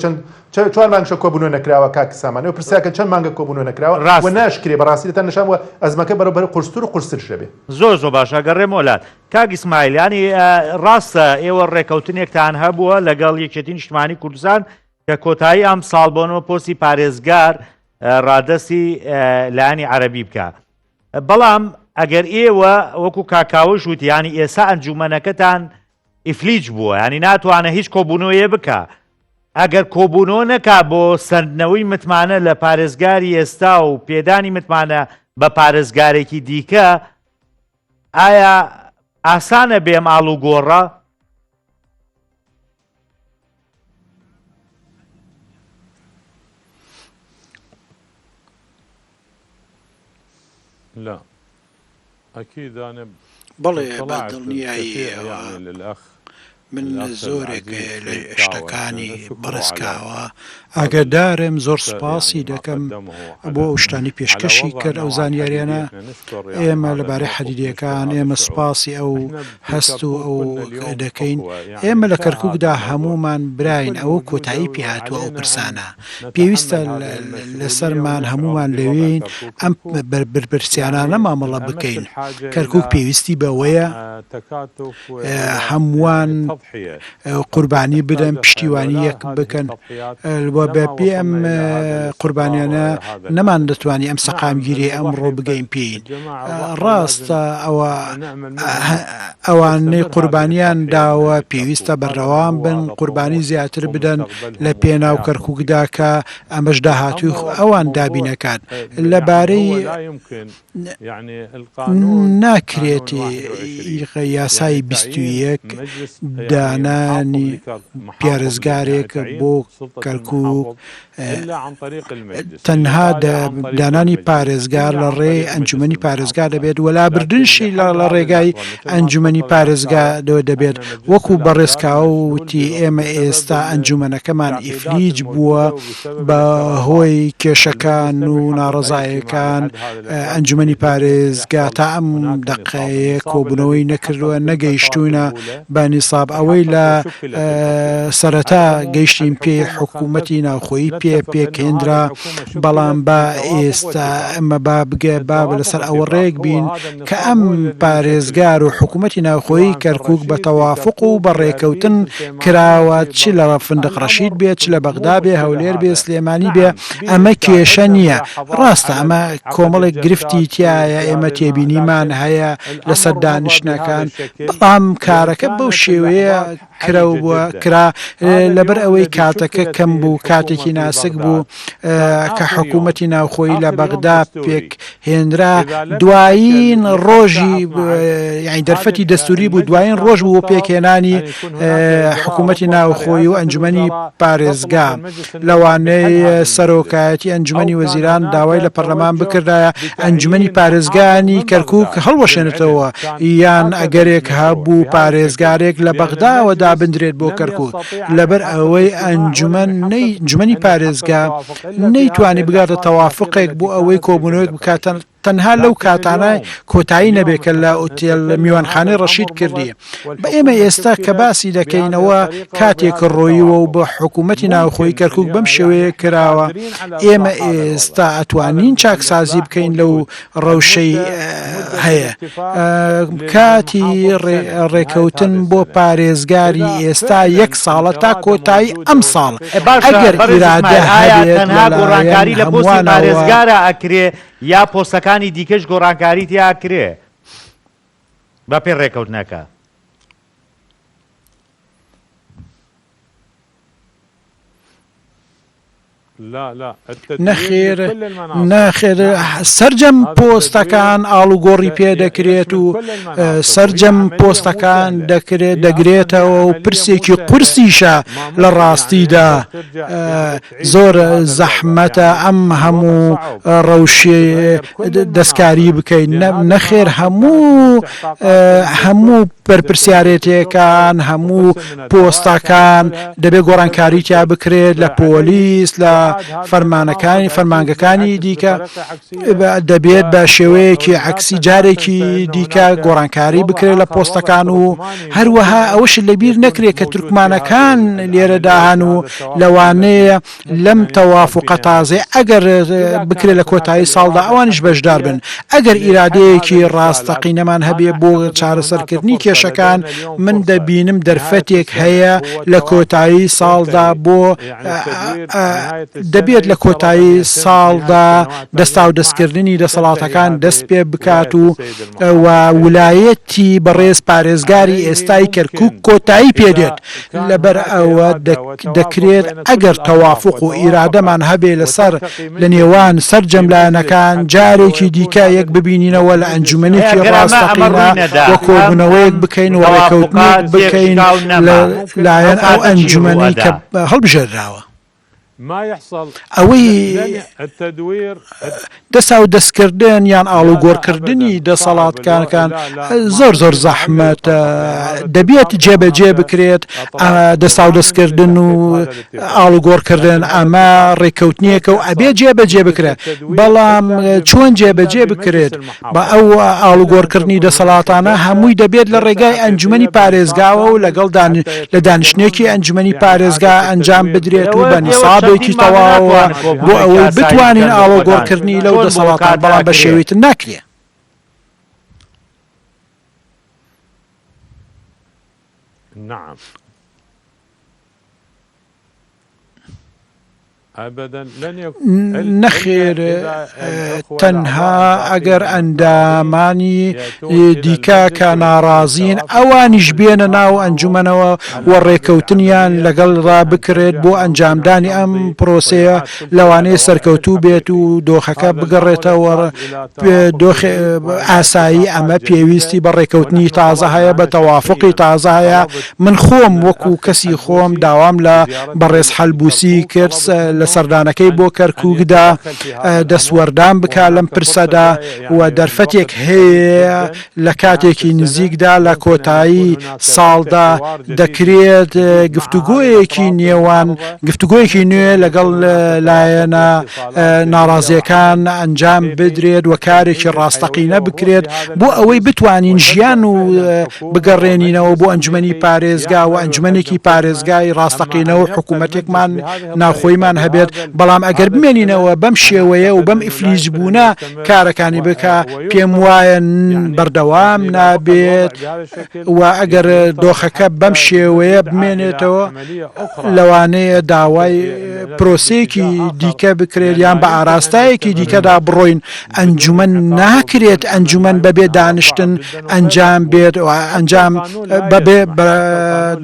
چوار مانگشە کۆبوونەوە نەکراوە کاک سامان و پرسیاکە چەند مانگە کۆبوونەوە نەکراوە و ناشکرێ بەڕاستی دەتان نشانوە ئەزمەکە بەرەبەر قورستر و قورسترش دەبێ زۆر باشە گەڕێم وڵات کاک ئیسماعیلانی ڕاستە ئێوە ڕێکەوتنێکتان هەبووە لەگەڵ یەکێتی نیشتیمانی کوردستان کە کۆتایی ئەم ساڵبوونەوە پۆستی پارێزگار ڕادەستی لایانی عەرەبی بکە بەڵام ئەگەر ئێوە وەکو کاکاوش وتی ینی ئێستا ئەنجومەنەکەتان ئیفلیج بووە ینی ناتوانە هیچ کۆبوونەوەیە بکە ئەگەر کۆبوونەوە نەکا بۆ سندنەوەی متمانە لە پارێزگاری ئێستا و پێدانی متمانە بە پارێزگارێکی دیکە ئایا ئاسانە بێم ئاڵ و گۆڕە؟ لا أكيد أنا بەڵێ بەدڵنیایی من زۆرێک لە شتەکانی بەڕێزکاوە ئاگادارم زۆر سوپاسی دەکەم بۆ ئەو شتانی پێشکەشی کرد ئەو زانیاریانە ئێمە لەبارەی حەدیدیەکان ئێمە سوپاسی ئەو هەست و ئەو دەکەین ئێمە لە کەرکووکدا هەمومان براین ئەوە کۆتایی پێهاتووە ئەو پرسانە پێویستە لەسەرمان هەمومان لەوێین ئەم برپرسیانانە مامەڵە بکەین کەرکووک پێویستی بەوەیە هەمووان قوربانی بدەن پشتیوانی یەک بکەن بە پێ ئەم قوربانیانە نەمان دەتوانانی ئەم سەقامگیری ئەمڕۆ بگەین پێین ڕاستە ئەوانەی قوربانیان داوە پێویستە بەڕەوام بن قوربانی زیاتر بدەن لە پێناو کەرکووکدا کە ئەمەش داهاتووی ئەوان دابینەکان لەبارەی ناکرێتی یاسای 21 دانانی پیارێزگارێک بۆ کەرکووک تەنها دانانی پارێزگار لە ڕێ ئەنجومەنی پارێزگار دەبێت وەلابردنشی لە ڕێگای ئەنجومەنی پارێزگا دەبێت وەکو بەڕێزکاوە وتی ئێمە ئێستا ئەنجومەنەکەمان ئیفلیج بووە بە هۆی کێشەکان و ناڕەزایەکان ئەنجومەنی پارێزگا تا ئەم دەقەیە کۆبوونەوەی نەکردووە نەگەیشتوونە بە نیساب ئەوەی لە سەرەتا گەیشتین پێ حکوومەتی ناوخۆیی پێکهێنرا بەڵام با ئێستا ئەمە با لەسەر ئەوە ڕێک بین کە ئەم پارێزگار و حکوومەتی ناوخۆیی کەرکووک بە تەوافق و بە ڕێکەوتن کراوە چ لە فندق ڕەشید بێت چ لە بەغدا بێ هەولێر بێ سلێمانی بێ ئەمە کێشە نییە ڕاستە ئەمە کۆمەڵێک گرفتی تایە ئێمە تێبینیمان هەیە لەسەر دانیشتەکان بەڵام کارەکە بەو شێوەیە کرا لەبەر ئەوەی کاتەکە کەم بوو کاتێکی ناسک بوو کە حکوومەتی ناوخۆیی لە بەغدا پێک هێنرا دوایین ڕۆژی یعنی دەرفەتی دەستوری بوو دوایین ڕۆژ بوو پێکهێنانی حکوومەتی ناوخۆیی و ئەنجومەنی پارێزگا لەوانەیە سەرۆکایەتی ئەنجومەنی وەزیران داوای لە پەرلەمان بکردایە ئەنجومەنی پارێزگانی کەرکووک هەڵوەشێنێتەوە یان ئەگەرێک هەبوو پارێزگارێک لە بەغداوە دابدرێت بۆ کەرکووک لەبەر ئەوەی ئەنجومەنی پارێزگا نەیتوانی بگاتە تەوافقێک بۆ ئەوەی کۆبوونەوەیەک بکاتەن تەنها لەو کاتانە کۆتایی نەبێت کە لە ئوتێل میوانخانەی ڕەشید کردی. بە ئێمە ئێستا کە باسی دەکەینەوە کاتێک ڕۆیەوە و بە حکوومەتی ناوخۆی کەرکووک بەم شێوەیە کراوە، ئێمە ئێستا ئەتوانین چاکسازی بکەین لەو ڕەوشەی هەیە. کاتی ڕێکەوتن بۆ پارێزگاری ئێستا 1 ساڵە تا کۆتایی ئەم ساڵ. ئەگەر ئیرادە هەبێت تەنها گۆڕانکاری لە پۆستی پارێزگارە ئەکرێ یا پۆستەکانی دیکەش گۆڕانکاری تیا ئەکرێ بە پێ ڕێکەوتنەکە. نەخێر سەرجەم پۆستەکان ئاڵوگۆڕی پێ دەکرێت و سەرجەم پۆستەکان دەگرێتەوە و پرسێکی قورسیشە لە ڕاستیدا. زۆر زەحمەتە ئەم هەموو ڕەوشێ دەستکاری بکەین. نەخێر هەموو بەرپرسیارەتەکان هەموو پۆستەکان دەبێت گۆڕانکاری تیا بکرێت لە پۆلیس لە فەرمانگەکانی دیکە دەبێت بە شێوەیەکی عەکسی جارێکی دیکە گۆڕانکاری بکرێت لە پۆستەکان و هەروەها ئەوەش لەبیر نەکرێت کە تورکمانەکان لێرەداهان و لەوانەیە لەم تەوافقە تازێ ئەگەر بکرێت لە کۆتایی ساڵدا ئەوانش بەشدار بن. ئەگەر ئیرادەیەکی ڕاستەقینەمان هەبێ بۆ چارەسەرکردنی کێشەکان، من دەبینم دەرفەتێک هەیە لە کۆتایی ساڵدا بۆ دەبێت لە کۆتایی ساڵدا دەستا و دەستکردنی دەسەڵاتەکان دەست پێ بکات و ویلایەتی بەڕێز پارێزگاری ئێستای کەرکووک کۆتایی پێدێت. لەبەر ئەوە دەکرێت ئەگەر تەوافق و ئیرادەمان هەبێ لەسەر لە نێوان سەرجەملایەنەکان جارێکی دیکە یەک ببینینەوە لە ئەنجومەنێکی ڕاستەقینە وە کۆبوونەوەیەک بکەین و ڕێکەوتنێک بکەین لایەن ئەو ئەنجومەنەی کە هەڵبژێراوە. ئەوەی دەسا و دەستکردن یان ئاڵوگۆڕکردنی دەسەڵاتکانەکان زۆر زەحمەتە. دەبێت جێبەجێ بکرێت دەسا و دەستکردن و ئاڵوگۆڕکردن ئەمە ڕێکەوتنیەکە و ئەبێ جێبەجێ بکرێت. بەڵام چۆن جێبەجێ بکرێت بە ئەو ئاڵوگۆڕکردنی دەسەڵاتانە هەمووی دەبێت لە ڕێگای ئەنجومەنی پارێزگاوە و لەگەڵ لە دانیشتێکی ئەنجومەنی پارێزگا ئەنجام بدرێت و بە نیسابێکی تەواوە بۆ ئەوەی بتوانین ئاڵوگۆڕکردنی لەو دەسەڵاتان بەڵام بە شێوەیەکی ناکرێ. نەخێر تەنها ئەگەر ئەندامانی دیکە کە ناڕازین ئەوانیش بێنە ناو ئەنجومەنەوە و ڕێکەوتنیان لەگەڵدا بکرێت بۆ ئەنجامدانی ئەم پرۆسەیە لەوانەیە سەرکەوتوو بێت و دۆخەکە بگەڕێتەوە ئاسایی. ئەمە پێویستی بە ڕێکەوتنی تازە هەیە، بە تەوافقی تازە هەیە. من خۆم وەکو کەسی خۆم داوام لە بەڕێز هەلبووسی کرد لە سەردانەکەی بۆ کەرکووکدا دەسوەردان بکا لەم پرسەدا و دەرفەتێک هەیە لە کاتێکی نزیکدا لە کۆتایی ساڵدا دەکرێت گفتوگۆیەکی نوێ لەگەڵ لایەنە ناڕازیەکان ئەنجام بدرێت و کارێکی ڕاستەقینە بکرێت بۆ ئەوەی بتوانین ژیان و بگەڕێنینەوە بۆ ئەنجومەنی پارێزگا و ئەنجومەنێکی پارێزگای ڕاستەقینە و حکوومەتێکمان ناوخۆیمان هەبێت. بەڵام ئەگەر بمێنینەوە بەم شێوەیە و بەم ئیفلیج بوونە کارەکانی بکە پێم وایە بەردەوام نابێت و ئەگەر دۆخەکە بەم شێوەیە بمێنێتەوە لەوانەیە داوای پرۆسەیەکی دیکە بکرێت یان بە ئاراستایەکی دیکەدا بڕۆین. ئەنجومەن ناکرێت ئەنجومەن بەبێ دانیشتن ئەنجام بێت و ئەنجام بەبێ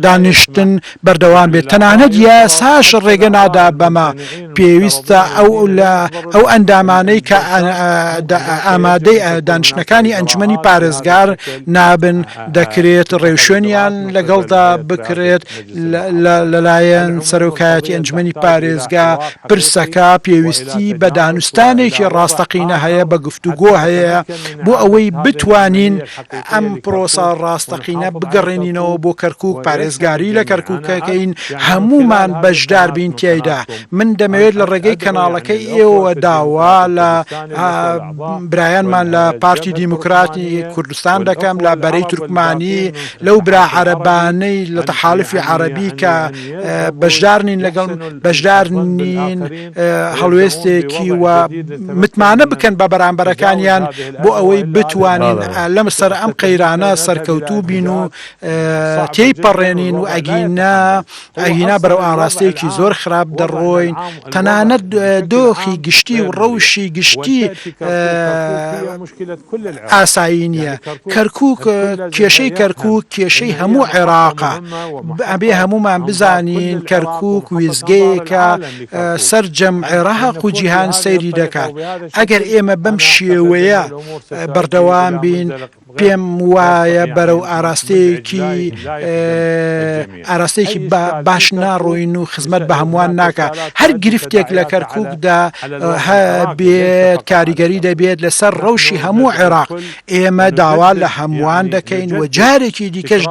دانیشتن بەردەوام بێت. تەنانەت یاساش ڕێگە نادا بەمە. پێویستە ئەو ئەندامانەی کە ئامادەی دانیشتەکانی ئەنجومەنی پارێزگار نابن دەکرێت ڕێوشێنیان لەگەڵدا بکرێت لەلایەن سەرۆکایەتی ئەنجومەنی پارێزگا. پرسەکە پێویستی بە دانوستانێکی ڕاستەقینە هەیە، بە گفتوگۆ هەیە بۆ ئەوەی بتوانین ئەم پرۆسە ڕاستەقینە بگەڕێنینەوە بۆ کەرکووک. پارێزگاری لە کەرکووکەکەین هەمومان بەشدار بین تایدا. من من دەمەوێت لە ڕێگەی کەناڵەکەی ئێوە داوا لە برایانمان لە پارتی دیموکراتی کوردستان دەکەم لە بەرەی تورکمانی لەو برا عەرەبانەی لە تەحالفی عەرەبی کە بەشدارنین لەگەڵ بەشدارنین هەڵوێستێکی و متمانە بکەن بە بەرامبەرەکانیان بۆ ئەوەی بتوانین لەم سەر ئەم قەیرانە سەرکەوتوو بین و تێیپەڕێنین و ئەگینا بەرەو ئاراستەیەکی زۆر خراپ دەڕۆین تەنانەت دۆخی گشتی و ڕەوشی گشتی ئاسایی نییە. کەرکووک کێشەی کەرکووک کێشەی هەموو عێراقە ئەبێ هەمومان بزانین کەرکووک ویزگەیەکە سەرجەم عێراق و جیهان سەیری دەکات. ئەگەر ئێمە بەم شێوەیە بەردەوام بین پێم وایە بەرەو ئاراستەیەکی باش ناڕۆین و خزمەت بە هەمووان ناکە. هەر گرفتێک لە کەرکووکدا بێت کاریگەری دەبێت لەسەر ڕەوشی هەموو عێراق. ئێمە داوا لە هەمووان دەکەین و جارێکی دیکەش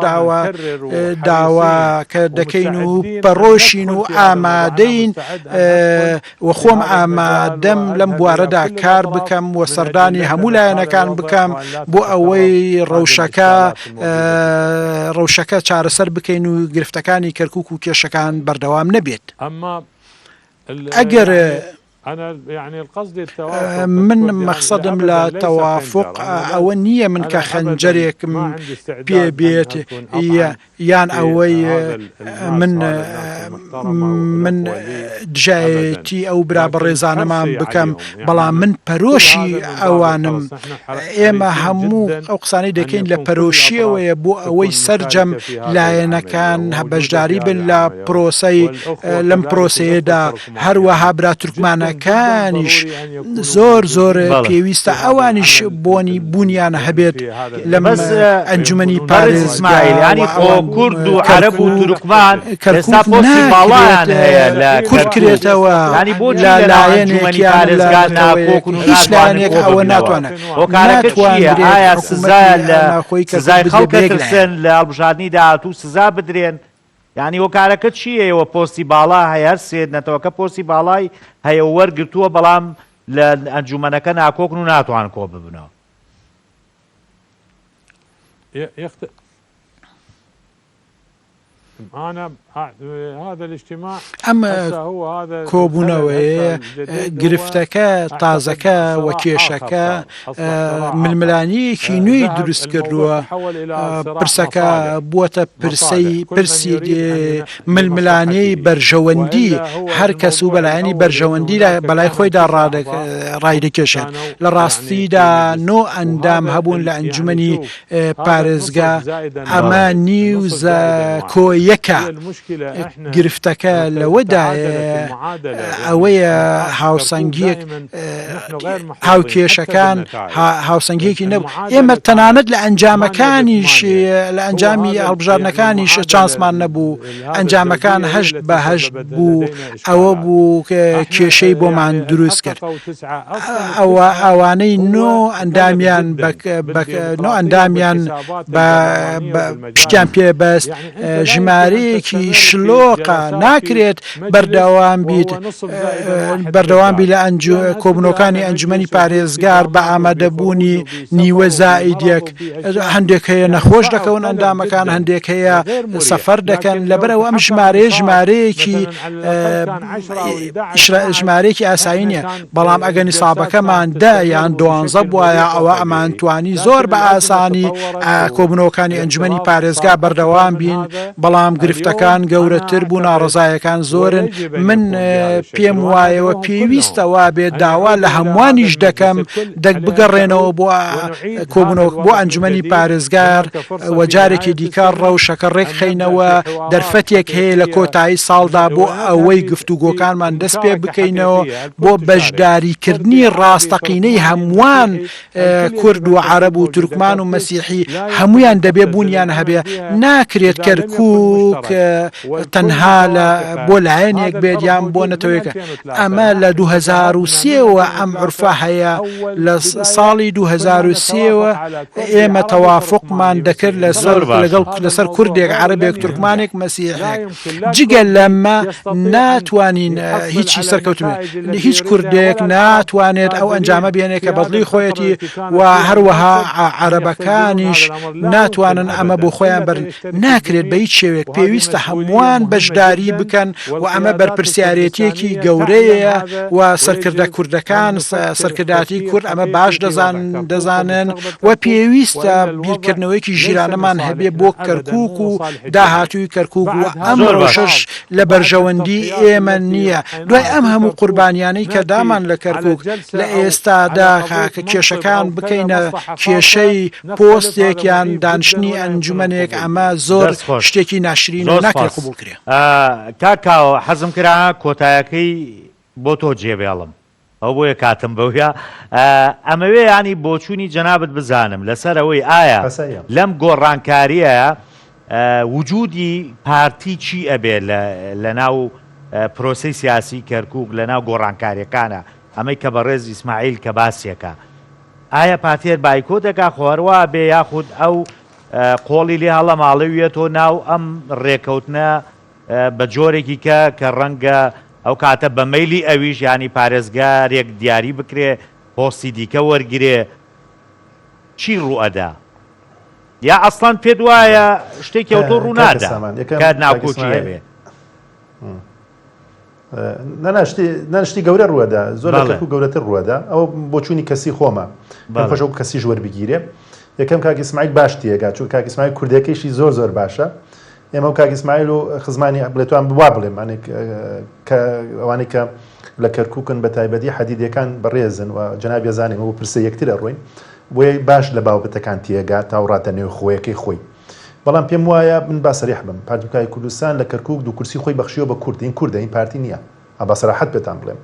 داواکە دەکەین و پەڕۆشین و ئامادەین و خۆم ئامادەم لەم بوارەدا کار بکەم و سەردانی هەموو لایەنەکان بکەم بۆ ئەوەی ڕەوشەکە چارەسەر بکەین و گرفتەکانی کەرکووک و کێشەکان بەردەوام نەبێت. ئەگەر من مەقسەدم لە تەوافق ئەوە نییە من کە خەنجەرێکم پێ بێت یان ئەوەی من دژایەتی ئەو برا بەڕێزانەمان بکەم بەڵام من پەرۆشی ئەوانم. ئێمە هەموو ئەو قسانەی دەکەین لە پەرۆشیەوەیە بۆ ئەوەی سەرجەم لایەنەکان بەشداری بن لە پرۆسەی لەم پرۆسەیەدا. هەروەها برا تورکمانەکانیش زۆر پێویستە ئەوانیش بوونیانە هەبێت لەم ئەنجومەنی پارێزمایل کورد و عەرەب و تورکمان ئێستا پۆستی باڵایان هەیە لە کورد کرێتەوە لە لایەنێکیان هیچ لایەنێک ئەوە ناتوانێت. هۆکارەکە چییە؟ ئایا سزای خەڵکەترسن لە هەڵبژاردننی داهاتوو سزا بدرێن؟ یعنی هۆکارەکە چییەوە؟ پۆستی باڵا هەیە هەر سێدنەتەوەکە پۆستی باڵای هەیە وەرگرتووە بەڵام لە ئەنجومەنەکە ناکۆکن و ناتوان کۆ ببنەوە. ئەم کۆبوونەوەی گرفتەکە تازەکە و کێشەکە ململانیەکی نوێی دروست کردووە. پرسەکە بووەتە پرسی ململانەی بەرژەوەندی هەر کەس و بەلایەنی بەرژەوەندی بەلای خۆیدا ڕای دەکێشێت. لە ڕاستیدا نۆ ئەندام هەبوون لە ئەنجومەنی پارێزگا. ئەمە نیوزە کۆیەکە. گرفتەکە لەوەدایە ئەوەیە هاوسەنگیەک هاوکێشەکان هاوسەنگیەکی نەبوو. ئێمە تەنانەت لە ئەنجامەکانیش لە ئەنجامی هەڵبژاردنەکانیش چانسمان نەبوو. ئەنجامەکان 8/8 بوو. ئەوە بوو کێشەی بۆمان دروست کرد. ئەوانەی نۆ ئەندامیان پشتیان پێبەست ژمارەیەکی شلۆقە ناکرێت بەردەوام بی لە کۆبنەوەکانی ئەنجومەنی پارێزگار بە ئامادەبوونی نیوە زائیدێک. هەندێک هەیە نەخۆش دەکەون ئەندامەکان، هەندێک هەیە سەفەر دەکەن. لەبەرەوە ئەم ژمارەیەکی ئاسایی نییە. بەڵام ئەگە نیسابەکەمان 10 یان 12 بووایە ئەوە ئەمانتوانی زۆر بە ئاسانی کۆبنەوەکانی ئەنجومەنی پارێزگا بەردەوام بین. بەڵام گرفتەکان گەورەتر بوو، ناڕزایەکان زۆرن. من پێم وایەوە پێویستەوە بێت داوا لە هەمووانیش دەکەم بگەڕێنەوە بۆ کۆبنەوە بۆ ئەنجومەنی پارێزگار و جارێکی دیکە ڕەوشەکە ڕێکخەینەوە. دەرفەتێک هەیە لە کۆتایی ساڵدا بۆ ئەوەی گفتوگۆکانمان دەست پێ بکەینەوە بۆ بەشداریکردنی ڕاستەقینەی هەمووان کورد و عەرەب و تورکمان و مەسیحی هەمویان دەبێ بوونیان هەبێ. ناکرێت کەرکووک کەرکووک تەنها بۆ لایەنێک بێت یان بۆ نەتەوەیەکە. ئەمە لە 2003ەوە ئەم عورفە هەیە. لە ساڵی 2003ەوە ئێمە تەوافقمان دەکرد لەسەر کوردێک عەرەبێک تورکمانێک مەسیحێک. جگە لەمە ناتوانین هیچی سەرکەوتمێ، هیچ کوردێک ناتوانێت ئەو ئەنجامە بێنێت کە بەدڵی خۆیەتی و هەروەها عەرەبەکانیش ناتوانن ئەمە بۆ خۆیان بەرن. ناکرێت بە هیچ شێوێک. پێویستە هەمووان بەشداری بکەن و ئەمە بەرپرسیارەتێکی گەورەیە و سەرکردە کوردەکان سەرکرداتی کورد ئەمە باش دەزانن و پێویستە بیرکردنەوەیکی ژیرانەمان هەبێ بۆ کەرکووک و داهاتووی کەرکووک و ئەم ڕۆژەش لە بەرژەوەندی ئێمە نییە. دوای ئەم هەموو قوربانیانەی کە دامان لە کەرکووک لە ئێستادا کە کێشەکان بکەینە کێشەی پۆستێکیان دانیشتنی ئەنجومەنێک ئەمە زۆر شتێکی ناشرین و ناکرێت قبول کرێ. کاکاو حەزم کرا کۆتایەکەی بۆ تۆ جێبێڵم ئەو بۆیە کاتم بەوە ئەمەوێ ینی بۆچوونی جەنابەت بزانم لەسەر ئەوەی ئایا لەم گۆڕانکاریە وجودی پارتی چی ئەبێ لە ناو پرۆسی سیاسی کەرکووک لە ناو گۆڕانکاریەکانە ئەمەی کە بەڕێز ئیسماعیل کە باسیەکە ئایا پارتیێت بایکۆ دەکا خۆڕوا بێ یاخود ئەو قۆڵی لێ هەڵە ماڵەویێتەوە ناو ئەم ڕێکەوتنە بە جۆرێکی کە ڕەنگە ئەو کاتە بە مەیلی ئەویش ینی پارێزگارێک دیاری بکرێ پۆستی دیکە وەرگرێ چی ڕوئەدا یا ئەسڵان پێت وایە شتێکی ئەوتۆ ڕوونادا کات ناوکۆچی هەبێ نەشتی گەورە ڕوەدا زۆر لەکەکو گەورەتر ڕوەدا ئەو بۆچوونی کەسی خۆمە پەشەو کەسی ژوەر بگیرێ. یەکەم کاک ئیسماعیل باش تێگا چون کاک ئیسماعیل کوردەکەیشی زۆر باشە. ئێمە و کاک ئیسماعیل و خزمانی بڵێتوان بوا بڵێم ئەوانەی کە لە کەرکووکن بە تایبەتی حەدیدەکان بەڕێزن و جەنابی زانێمە بۆ پرسە یەکترە ڕۆین بۆیە باش لە باوبەتەکان تێگا تاوڕاتە نێو خۆیەکەی خۆی. بەڵام پێم وایە من با سەریح بم پارتیای کوردستان لە کەرکووک دوو کورسی خۆی بەخشیەوە بە کورد. این کوردە، این پارتی نییە. با سەراحەت پێتان بڵێم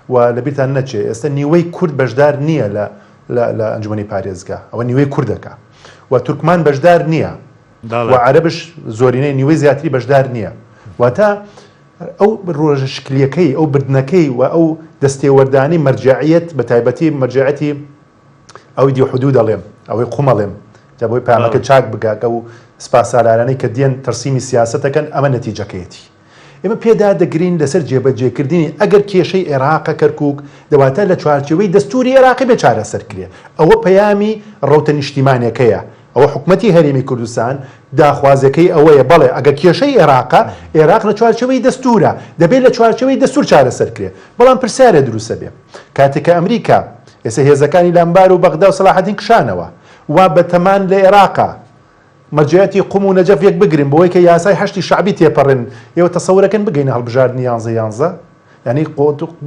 و لەبیرتان نەچێ ئێستا نیوەی کورد بەشدار نییە لە ئەنجومەنی پارێزگا ئەوە نیوەی کوردەکە و تورکمان بەشدار نییە و عەرەبش زۆرینەی نیوەی زیاتری بەشدار نییە. واتە ئەو ڕۆژە شکلیەکەی ئەو بردنەکەی و ئەو دەستێوەردانی مەرجعیەت بە تایبەتی مەرجعەتی ئەوی دی حدود دەڵێم ئەوەی قومەڵێم جا بۆی پامەکە چاک بگاکە و سپاسالارانەی کە دێن تەرسیمی سیاسەتەکەن ئەمە نەتیجەکەیەتی. ئێمە پێدا دەگرین لەسەر جێبەجێکردنی ئەگەر کێشەی عێراقە کەرکووک دەواتە لە چوارچێوەی دەستوری عێراقی بێ چارەسەر کرێ. ئەوە پەیامی ڕەوتە نیشتیمانیەکەیە. ئەوە حکومەتی هەرێمی کوردستان داخوازەکەی ئەوەیە بەڵێ ئەگەر کێشەی عێراقە عێراق لە چوارچێوەی دەستورە دەبێت لە چوارچێوەی دەستور چارەسەر کرێ. بەڵام پرسیارە دروستە بێ کاتێککە ئەمریکا ئێستا هێزەکانی لەمبار و بەغدا و سەلاحەدین کشانەوە و بەتەمان لە عێراقا مەرجعەتی قوم و نەجەف یەک بگرین بۆی کە یاسای هەشتی شعبی تێپەڕن ئێوە تەسەورەکەن بگەینە هەڵبژاردننی 11 ینی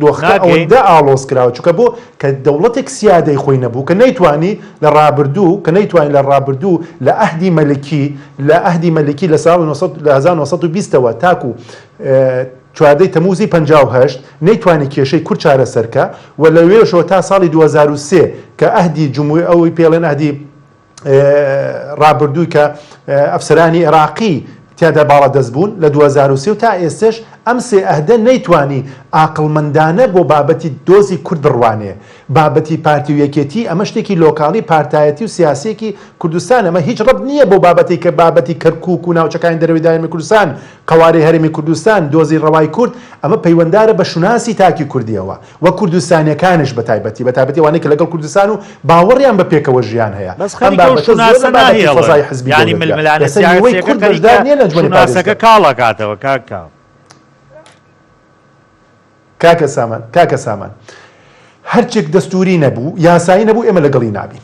دۆخەکە ئەوەندە ئالۆز کراوە چونکە بۆ کە دەوڵەتێک سیادەی خۆی نەبوو کە نەیتوانی لە ڕابردوو لە ئەهدی مەلکی لە ساڵ 1920ەوە تاکو چواردەی تەموزی 58 نەیتوانی کێشەی کورد چارەسەرکە و لەوێشەوە تا ساڵی 2003 کە ئەهدی جمهوری ئەوەی پێڵێن ئەهدی ڕابردووی کە ئەفسەرانی عێراقی تیادا باڵا دەست بوون لە 2023 و تا ئێستش ئەم سێ ئەهدە نەیتوانی ئاقڵمەندانە بۆ بابەتی دۆزی کورد بڕوانێ بابەتی پارتی و یەکێتی ئەمە شتێکی لۆکاڵی پارتایەتی و سیاسێکی کوردستان ئەمە هیچ ڕەبط نییە بۆ بابەتی کە بابەتی کەرکووک و ناوچەکانی دەرەوەی دایمی کوردستان قەواری هەرێمی کوردستان دۆزی ڕەوای کورد ئەمە پەیوەنددارە بە شوناسی تاکی کوردیەوە و کوردستانیەکانش بە تایبەتی وانەیە کە لەگەڵ کوردستان و باوەڕیان بە پێکەوە ژیان هەیە ینی ململانە سیاسەکە کاڵەکاتەوە کاکا کاکە سامان هەرچێک دەستوری نەبوو یاسایی نەبوو ئێمە لەگەڵی نابین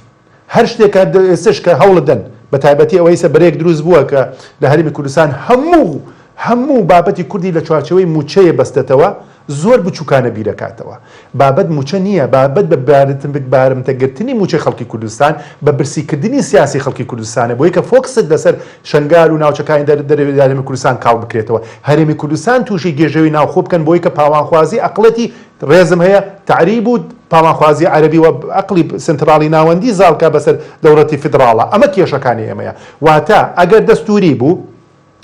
هەر شتێک ئێستش کە هەوڵ دەن بە تایبەتی ئەوەی سە بەرێک دروست بووە کە لە هەرێمی کوردستان هەموو بابەتی کوردی لە چوارچەوەی موچەیە بەستێتەوە زۆر بچووکانە بیرەکاتەوە بابەت موچە نییە بابەت بە بارمتەگرتنی موچەی خەڵکی کوردستان بە برسیکردنی سیاسی خەڵکی کوردستانە بۆی کە فۆکست لەسەر شنگار و ناوچەکانی دەرەوەی هەرێمی کوردستان کاڵ بکرێتەوە هەرێمی کوردستان تووشی گێژەوەی ناوخۆ بکەن بۆی کە پاوانخوازی عەقڵەتی ڕێزم هەیە تعریب و پاوانخوازی عەرەبی و عەقڵی سنتراڵی ناوەندی زاڵکە بەسەر دەوڵەتی فیدراڵە ئەمە کێشەکانی ئێمەیە واتە ئەگەر دەستوری بوو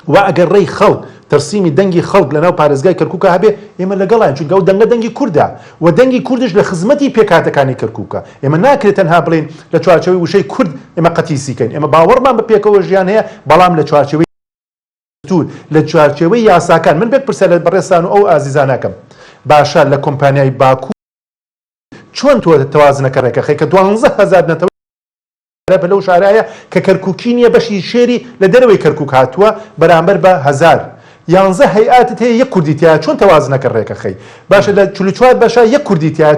و ئەگەر ڕێی خەڵک تەرسیمی دەنگی خەڵک لەناو پارێزگای کەرکووکە هەبێ ئێمە لەگەڵیان چونکە ئەو دەنگە دەنگی کووردا و دەنگی کوردش لە خزمەتی پێکهاتەکانی کەرکووکە ئێمە ناکرێت تەنها بڵێن لە چوارچەوەی وشەی کورد ئێمە قەتیسیکەین ئێمە باوەڕمان بە پێکەوە ژیان هەیە بەڵام لە چوارچەوەی لە چوارچەوەی یاساکان من بێت پرسە لە بەڕێستان و ئەو ئازیزانەکەم باشە لە کۆمپانیای باکوور چۆن تۆ تەوازنەکە ڕێکەخەی کە 12,000 نەتەوە بە لەو شارایە کە کەرکووکی نییە بەشی شێری لە دەرەوەی کەرکووک هاتووە بەرامبەر بە 1000 11 هەیئاتت هەیە یەک کوردیتیایە چۆن تەوازنەکە ڕێکەخەی باشە لە 44 بەشە یەک کوردیتیایە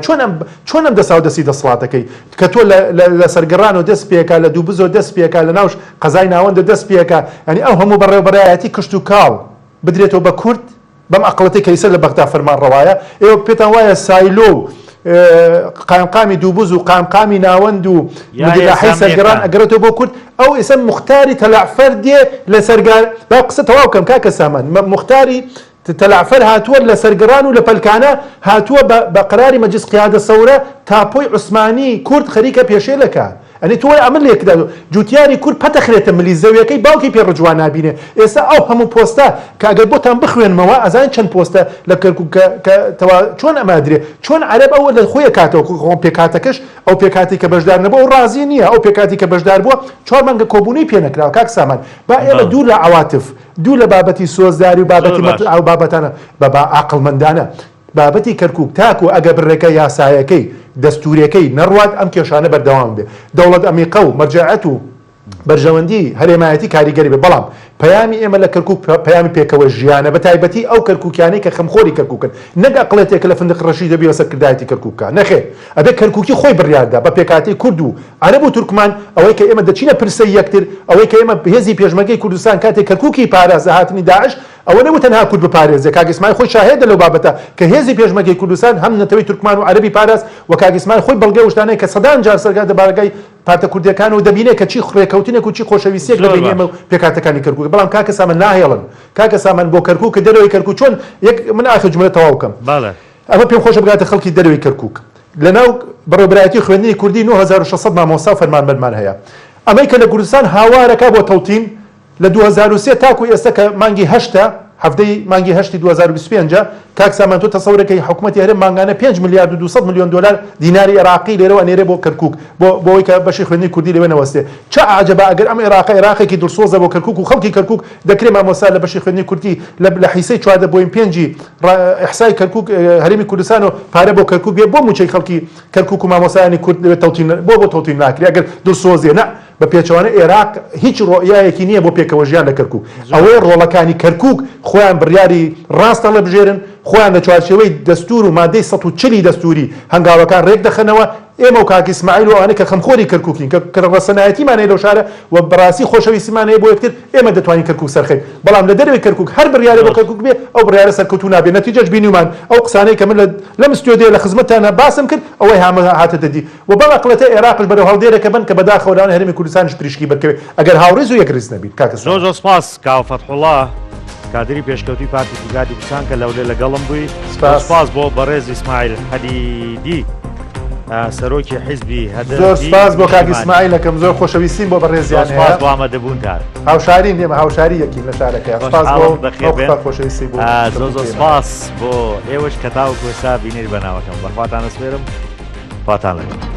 چۆن ئەم دەسا و دەستی دەسڵاتەکەی کە تۆ لە سەرگەڕان و دەست پێکە لە دووبزۆ دەست پێکە لە ناوش قەزای ناوەندە دەست پێکە ینی ئەو هەموو بەڕێوەبەرایەتی کشت و کاڵ بدرێتەوە بە کورد بەم عەقڵەتی کەیسەر لە بەغدا فەرمان ڕەوایە ئێوە پێتان وایە سایلۆ قامقامی دووبز و قامقامی ناوەند و مدیرەحەی سەرگەڕان ئەگەرێتەوە بۆ کورد ئەو ئێستا مختاری تەلعفەر دێ لە سەرگار با قسە تەواو بکەم کاکە سامان مختاری تەلعفەر هاتووە لە سەرگەڕان و لە پەلکانە هاتووە بە قەراری مەجلیس قیادە سەورە تاپۆی عوسمانی کورد خەریکە پێشێلەکە ئەنی تۆ ئەمە لێکدا جوتیاری کورد پەتەخرێتە ملی زەویەکەی باوکی پێڕجوان نابینێ ئێستا ئەو هەموو پۆستە کە ئەگەر بۆتان بخوێنمەوە ئەزان چەند پۆستە لە کەرکووک چۆن ئەمادرێ چۆن عەرەب ئەوە لە خۆیە کاتەوە خۆم پێکاتەکەش ئەو پێکاتی کە بەشدار نەبووە و ڕازی نییە ئەو پێکاتی کە بەشدار بووە 4 مانگە کۆبوونی پێ نەکراوە کاک سامان با ئێمە دوو لە عەواتف دوو لە بابەتی سۆزداری و بابەتی ئەو بابەتانە بە عەقڵمەندانە بابەتی کەرکووک تاکو ئەگە بڕێکە یاسایەکەی دەستوریەکەی نەڕوات ئەم کێشانە بەردەوام بێ دەوڵەت ئەمیقە و مەرجەعەت و بەرژەوەندی هەرێمایەتی کاریگەری بێ بەڵام پەیامی ئێمە لە کەرکووک پەیامی پێکەوە ژیانە بە تایبەتی ئەو کەرکووکیانەی کە خەمخۆری کەرکووکن نەک ئەقڵێتێک لە فندق ڕەشی دەبی بەسەر کردایەتی کەرکووکە نەخێ ئەبێ کەرکووکی خۆی بڕیاردا بە پێکاتی کورد و عەرەب و تورکمان ئەوەی کە ئێمە دەچینە پرسەی یەکتر ئەوەی کە ئێمە هێزی پێشمەرگەی کوردستان کاتێک کەرکووکی پارێزە هاتنی داعش ئەوە نەبوو تەنها کورد بپارێزێ کاک ئیسماعیل خۆی شاهێدە لەو بابەتە کە هێزی پێشمەرگەی کوردستان هەم نەتەوەی تورکمان و عەرەبی پاراز و کاک ئیسماعیل خۆی بەڵگەی شتانەیە کە سەدان جار سەرگا دەبارەکەی پارتە کوردیەکان و دەبینێت کە چی ڕێکەوتنێک و چی خۆشەویستیەک لە بینی ئێمە پێکاتەکانی کەرکووک بەڵام کاکە سامان ناهێڵن کاکە سامان بۆ کەرکووک دەرەوەی کەرکووک چۆن من ئاخر جملە تەواو بکەم ئەمە پێم خۆشە بگاتە خەڵکی دەرەوەی کەرکووک لەناو بەڕێوەبەرایەتی خوێندنی کوردی 9600 مامۆستا و فەرمانبەرمان هەیە ئەمەی کە لە کوردستان هاوارەکە بۆ تەوتین لە 2003 تاکو ئێستا کە مانگی 8 هەفتەی مانگی 8 2025 کاک سامان تۆ تەسەورەکەی حکوومەتی هەرێم مانگانە 5 ملیارد و 200 میلیۆن دلار دیناری عێراقی لێرەوە ئەنێرێ بۆ کەرکووک بۆ ئەوەی کە بەشی خوێندنی کوردی لەوێ نەوەستێ چه عەجەبە ئەگەر ئەم عێراقێکی دڵسۆزە بۆ کەرکووک و خەڵکی کەرکووک دەکرێت مامۆستا لە بەشی خوێندنی کوردی لە حیسەی 4.5 ئیحسای کەرکووک هەرێمی کوردستان و پارە بۆ کەرکووک بێ بۆ موچەی خەڵکی کەرکووک و مامۆستایانی کورد لەوێ تەوتین بۆ تەوتین ناکرێ ئەگەر دڵسۆزێ نە بە پێچەوانە عێراق هیچ ڕۆیایەکی نییە بۆ پێکەوە ژیان لە کەرکووک ئەوەی ڕۆڵەکانی کەرکووک خۆیان بڕیاری ڕاستە لە بژێرن خۆیان لە چوارچێوەی دەستور و مادەی 140 دەستوری هەنگاوەکان ڕێک دەخەنەوە ئێمە و کاک ئیسماعیل و ئەوانە کە خەمخۆری کەرکووکین کە ڕەسەنایەتیمانەیە لەو شارە و بەڕاستی خۆشەویستیمانەیە بۆ یەکتر ئێمە دەتوانین کەرکووک سەرخەین بەڵام لە دەرەوەی کەرکووک هەر بڕیارە بۆ کەرکووک بێ ئەو بڕیارە سەرکەوتوو نابێ نەتیجەش بینیمان ئەو قسانەی کە من لەم ستۆدیۆ لە خزمەتتانە باسم کرد ئەوەی هاتە دەدی و بەڵام عەقڵەتە عێراقش بەرەو هەڵدێرەکە بن کە بەداخەوەدان هەرێمی کوردستانش پریشکی بەرکەوێت ئەگەر هاوڕێز و یەکریز نەبیت کاکە زۆر سپاس کاو فەتحوڵڵا کادری پێشکەوتوی پارتی پیگادی کوردستان کە لەولێ لەگەڵم بووی سپاس بۆ بەڕێز ئیسماعیل حەدیدی سەرۆکی حیزبی هەدەف زۆر سپاس بۆ کاک ئیسماعیلەکەم زۆر خۆشەویستیم بۆ بەڕێزیان سپاس بۆ ئامادەبوونتان هاوشارین ئێمە هاوشاری یەکین لە شارەکەی سپاس بۆ خۆشەویستی بۆ زۆر سپاس بۆ ئێوەش کە تاوەکو ئێستا بینێری بەناوەکەم بەخواتان ئەسپێرم خواتان لەگەڵ